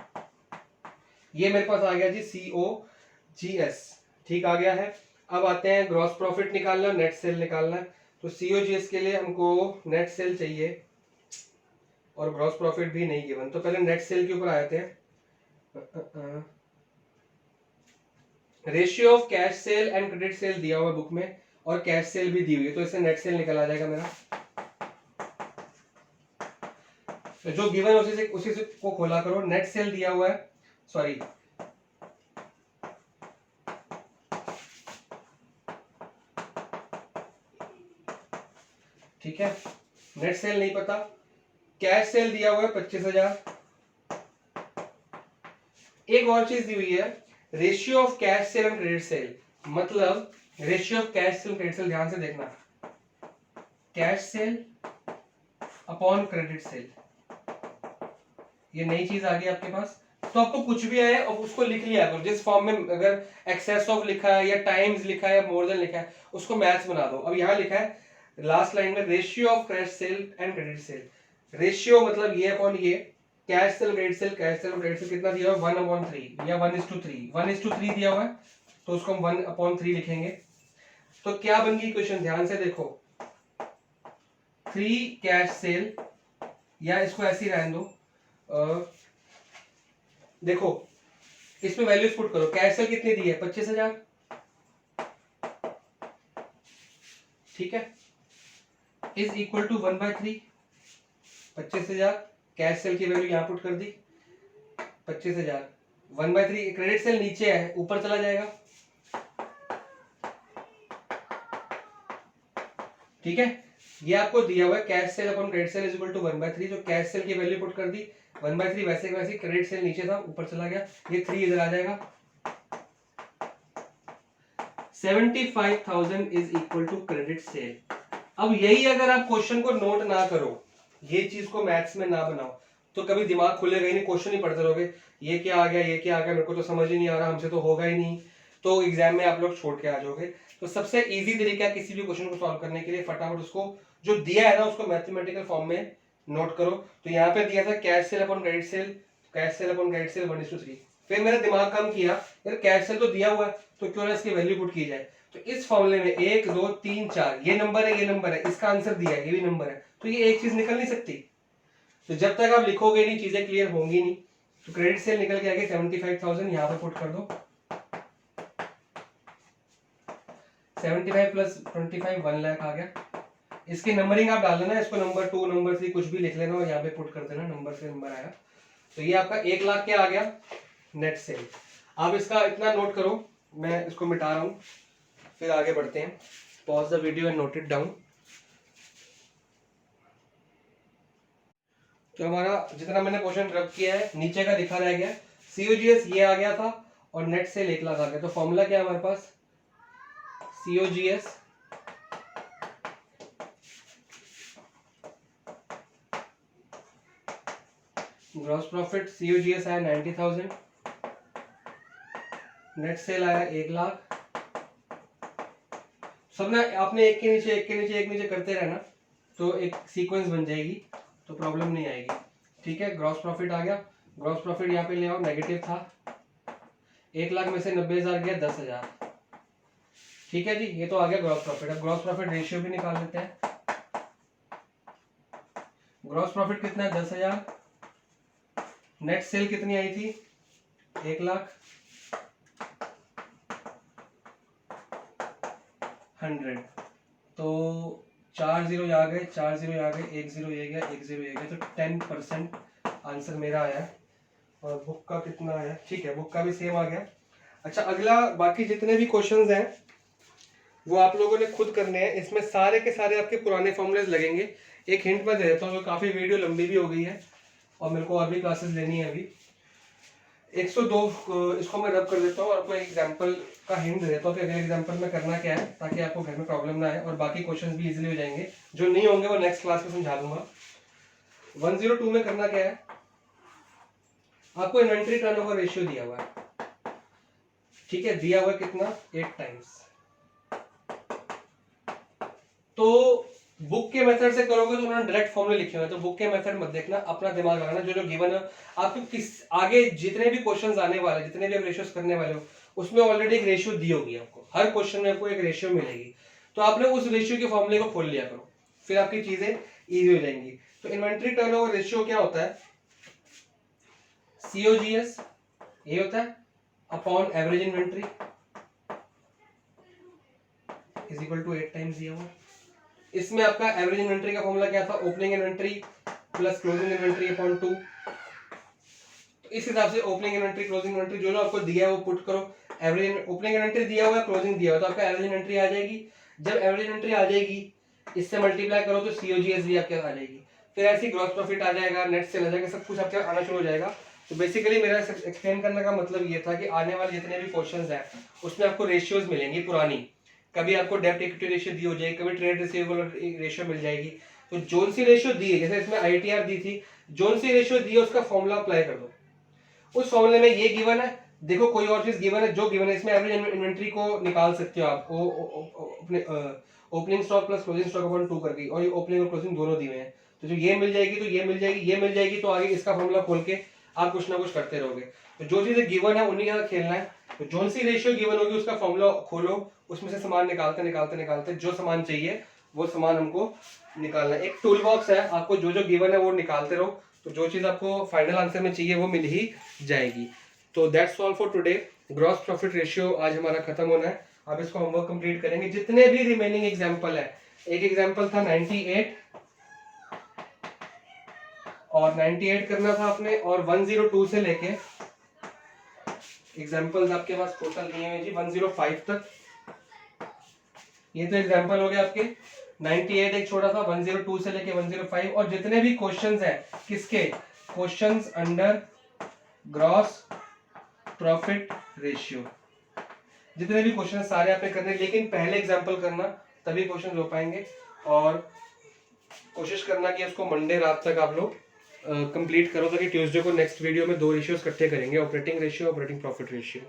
ये मेरे पास आ गया जी COGS। ठीक आ गया है। अब आते हैं ग्रॉस प्रॉफिट निकालना, नेट सेल निकालना है। तो COGS के लिए हमको नेट सेल चाहिए और ग्रॉस प्रॉफिट भी नहीं गिवन, तो पहले नेट सेल के ऊपर आते हैं। Ratio of cash sale and credit cell दिया हुआ बुक में, और कैश सेल भी दी हुई है, तो इससे नेट सेल निकल आ जाएगा मेरा। तो जो गिवन उसी से को खोला करो। नेट सेल दिया हुआ है, सॉरी ठीक है, नेट सेल नहीं पता, कैश सेल दिया हुआ है 25,000। एक और चीज दी हुई है, ratio of cash sale and credit sale, मतलब ratio of cash sale credit sale, ध्यान से देखना, cash sale upon credit sale, ये नई चीज आ गई आपके पास। तो आपको कुछ भी आए और उसको लिख लिया करो, जिस फॉर्म में अगर एक्सेस ऑफ लिखा है या टाइम्स लिखा है या मोर देन लिखा है, उसको मैथ्स बना दो। अब यहाँ लिखा है लास्ट लाइन में ratio of cash sale and credit cell, ratio मतलब ये अपॉन ये, cash sale credit cell, cash sale credit cell कितना दिया हुआ है 1/3 या 1:3, 1:3 दिया हुआ है, तो उसको हम 1/3 लिखेंगे। तो क्या बन गई क्वेश्चन, ध्यान से देखो, 3 कैश सेल, या इसको ऐसे ही रहने दो, देखो इसमें वैल्यूज पुट करो, कैश सेल कितनी दी है 25,000, ठीक है, is equal to 1/3, 25,000, cash sale की वैल्यू यहां पुट कर दी 25,000, 1/3, क्रेडिट सेल नीचे है ऊपर चला जाएगा, ठीक है। ये आपको दिया हुआ है cash sale upon credit sale is equal to 1/3, जो कैश सेल की वैल्यू पुट कर दी 1/3, वैसे वैसे क्रेडिट सेल नीचे था ऊपर चला गया, ये 3 इधर आ जाएगा। 75,000 is equal to credit sale. अब यही अगर आप क्वेश्चन को नोट ना करो, ये चीज को मैथ्स में ना बनाओ, तो कभी दिमाग खुलेगा ही नहीं, क्वेश्चन ही पढ़ते रहोगे, ये क्या आ गया, ये क्या आ गया, मेरे को तो समझ ही नहीं आ रहा, हमसे तो होगा ही नहीं, तो एग्जाम में आप लोग छोड़ के आ जाओगे। तो सबसे इजी तरीका किसी भी क्वेश्चन को सॉल्व करने के लिए, फटाफट उसको जो दिया है ना उसको मैथमेटिकल फॉर्म में नोट करो। तो यहाँ पे दिया था cash sale upon credit cell, cash sale upon credit cell 1:3, फिर मैंने दिमाग काम किया, यार कैश सेल तो दिया हुआ है तो क्यों ना इसकी वैल्यू पुट की जाए। तो इस फॉर्मूले में 1 2 3 4 ये नंबर है, ये नंबर है, इसका आंसर दिया है, ये भी नंबर है, तो ये एक चीज निकल नहीं सकती। तो जब तक आप लिखोगे नहीं चीजें क्लियर होंगी नहीं। तो क्रेडिट सेल निकल के आगे 75,000 यहाँ पे पुट कर दो, 75 प्लस 25 1 लाख आ गया। इसकी नंबरिंग आप डाल देना, इसको नंबर 2 नंबर 3 कुछ भी लिख लेना और यहाँ पे पुट कर देना, नंबर से नंबर आएगा। तो ये आपका 1 लाख क्या आ गया नेट सेल। आप इसका इतना नोट करो, मैं इसको मिटा रहा हूँ, फिर आगे बढ़ते हैं। Pause the video and note it down. तो हमारा जितना मैंने क्वेश्चन रब किया है नीचे का दिखा रह गया, COGS ये आ गया था और नेट सेल 1 लाख आ गया। तो फॉर्मूला क्या है हमारे पास, COGS ग्रॉस प्रॉफिट, COGS आया 90,000, नेट सेल आया 1 लाख। सब ना आपने एक के नीचे एक के नीचे एक नीचे करते रहना तो एक सीक्वेंस बन जाएगी, तो प्रॉब्लम नहीं आएगी। ठीक है, ग्रॉस प्रॉफिट आ गया। ग्रॉस प्रॉफिट यहाँ पे ले आओ, नेगेटिव था, 1 लाख में से 90,000 गया 10,000। ठीक है जी, ये तो आ गया ग्रॉस प्रॉफिट। अब ग्रॉस प्रॉफिट रेशियो भी निकाल लेते हैं। ग्रॉस प्रॉफिट कितना है, 10,000। नेट सेल कितनी आई थी, 1 लाख, 100। तो 4 जीरो आ गए, 4 जीरो आ गए, 1 जीरो ये गया, 1 जीरो ये गया, तो 10% आंसर मेरा आया। और बुक का कितना आया, ठीक है, बुक का भी सेम आ गया। अच्छा, अगला बाकी जितने भी क्वेश्चंस हैं वो आप लोगों ने खुद करने हैं। इसमें सारे के सारे आपके पुराने फॉर्मूलेज लगेंगे। एक हिंट मैं दे देता हूँ, काफ़ी वीडियो लंबी भी हो गई है और मेरे को और भी क्लासेस लेनी है अभी। 102 इसको मैं रब कर देता हूँ और आपको एक एग्जांपल का हिंट दे देता हूँ कि अगले एग्जांपल में करना क्या है, ताकि आपको घर में प्रॉब्लम ना आए और बाकी क्वेश्चंस भी इजीली हो जाएंगे। जो नहीं होंगे वो नेक्स्ट क्लास में समझा दूंगा। 102 में करना क्या है, आपको इन्वेंट्री टर्नओवर रेशियो दिया हुआ है। ठीक है, दिया हुआ है कितना, 8 टाइम्स। तो बुक के मेथड से करोगे तो उन्होंने डायरेक्ट फॉर्मूले लिखे हुए हैं, तो बुक के मेथड मत देखना, अपना दिमाग लगाना। जो जो गिवन है आपको, किस आगे जितने भी क्वेश्चंस आने वाले, जितने भी आप रेशियोस करने वाले हो, उसमें ऑलरेडी एक रेशियो दी होगी आपको। हर क्वेश्चन में आपको एक रेशियो मिलेगी, तो आपने उस रेशियो के फॉर्मूले को खोल लिया करो, फिर आपकी चीजें इजी हो जाएंगी। तो इन्वेंट्री टर्नओवर रेशियो क्या होता है, COGS ये होता है upon average inventory is equal to 8 times दिया हुआ। इसमें आपका एवरेज इन्वेंट्री का फॉर्मूला क्या था, opening inventory plus closing inventory upon 2। तो इस हिसाब से ओपनिंग इन्वेंट्री, क्लोजिंग इन्वेंट्री जो आपको दिया है वो पुट करो। एवरेज ओपनिंग इन्वेंट्री दिया हुआ है, क्लोजिंग दिया हुआ है, तो आपका एवरेज इन्वेंट्री आ जाएगी। जब एवरेज इन्वेंट्री आ जाएगी, इससे मल्टीप्लाई करो तो COGS भी आपके आ जाएगी। फिर ऐसी ग्रॉस प्रॉफिट आ जाएगा, नेट सेल आ जाएगा, सब कुछ आपके आना शुरू हो जाएगा। तो बेसिकली मेरा एक्सप्लेन करने का मतलब ये था कि आने वाले जितने भी क्वेश्चंस हैं उसमें आपको रेशियोज मिलेंगी पुरानी। कभी आपको डेब्ट इक्विटी रेशियो दी हो जाएगी, कभी ट्रेड रिसीवेबल रेशियो मिल जाएगी। तो जोन सी रेशियो दी है, जैसे इसमें ITR दी थी, जोन सी रेशियो दी है उसका फॉर्मूला अप्लाई कर दो। उस फॉर्मूले में ये गिवन है, देखो कोई और चीज गिवन है, जो गिवन है इसमें एवरेज इन्वेंट्री को निकाल सकते हो आप अपने opening stock plus closing stock upon 2 करके, और ये ओपनिंग और क्लोजिंग दोनों दिए हैं। तो जो ये मिल जाएगी तो ये मिल जाएगी, ये मिल जाएगी, तो आगे इसका फॉर्मूला खोल के आप कुछ ना कुछ करते रहोगे। तो जो चीजें गिवन है उन्हीं के साथ खेलना है। तो जोन सी रेशियो गिवन होगी उसका फॉर्मूला खोलो, उसमें से सामान निकालते निकालते निकालते जो सामान चाहिए वो सामान हमको निकालना है। एक टूल बॉक्स है, आपको जो जो गिवन है वो निकालते रहो, तो जो चीज आपको फाइनल आंसर में चाहिए वो मिल ही जाएगी। तो that's all for today. Gross profit ratio आज हमारा खत्म होना है, अब इसको होमवर्क कंप्लीट करेंगे। जितने भी रिमेनिंग एग्जांपल है, एक एग्जांपल था 98 और 98 करना था आपने, और 102 से लेके एग्जांपल्स आपके पास टोटल दिए हैं जी 105 तक। ये तो एग्जांपल हो गए आपके। 98 एक छोटा था, 102 से लेके 105, और जितने भी क्वेश्चंस हैं किसके, questions under gross profit ratio, जितने भी क्वेश्चन सारे आपने करने, लेकिन पहले एग्जांपल करना, तभी क्वेश्चन हो पाएंगे। और कोशिश करना कि इसको मंडे रात तक आप लोग कंप्लीट करो, ताकि ट्यूसडे को नेक्स्ट वीडियो में 2 रेशियोज इकट्ठे करेंगे, operating ratio, operating profit ratio.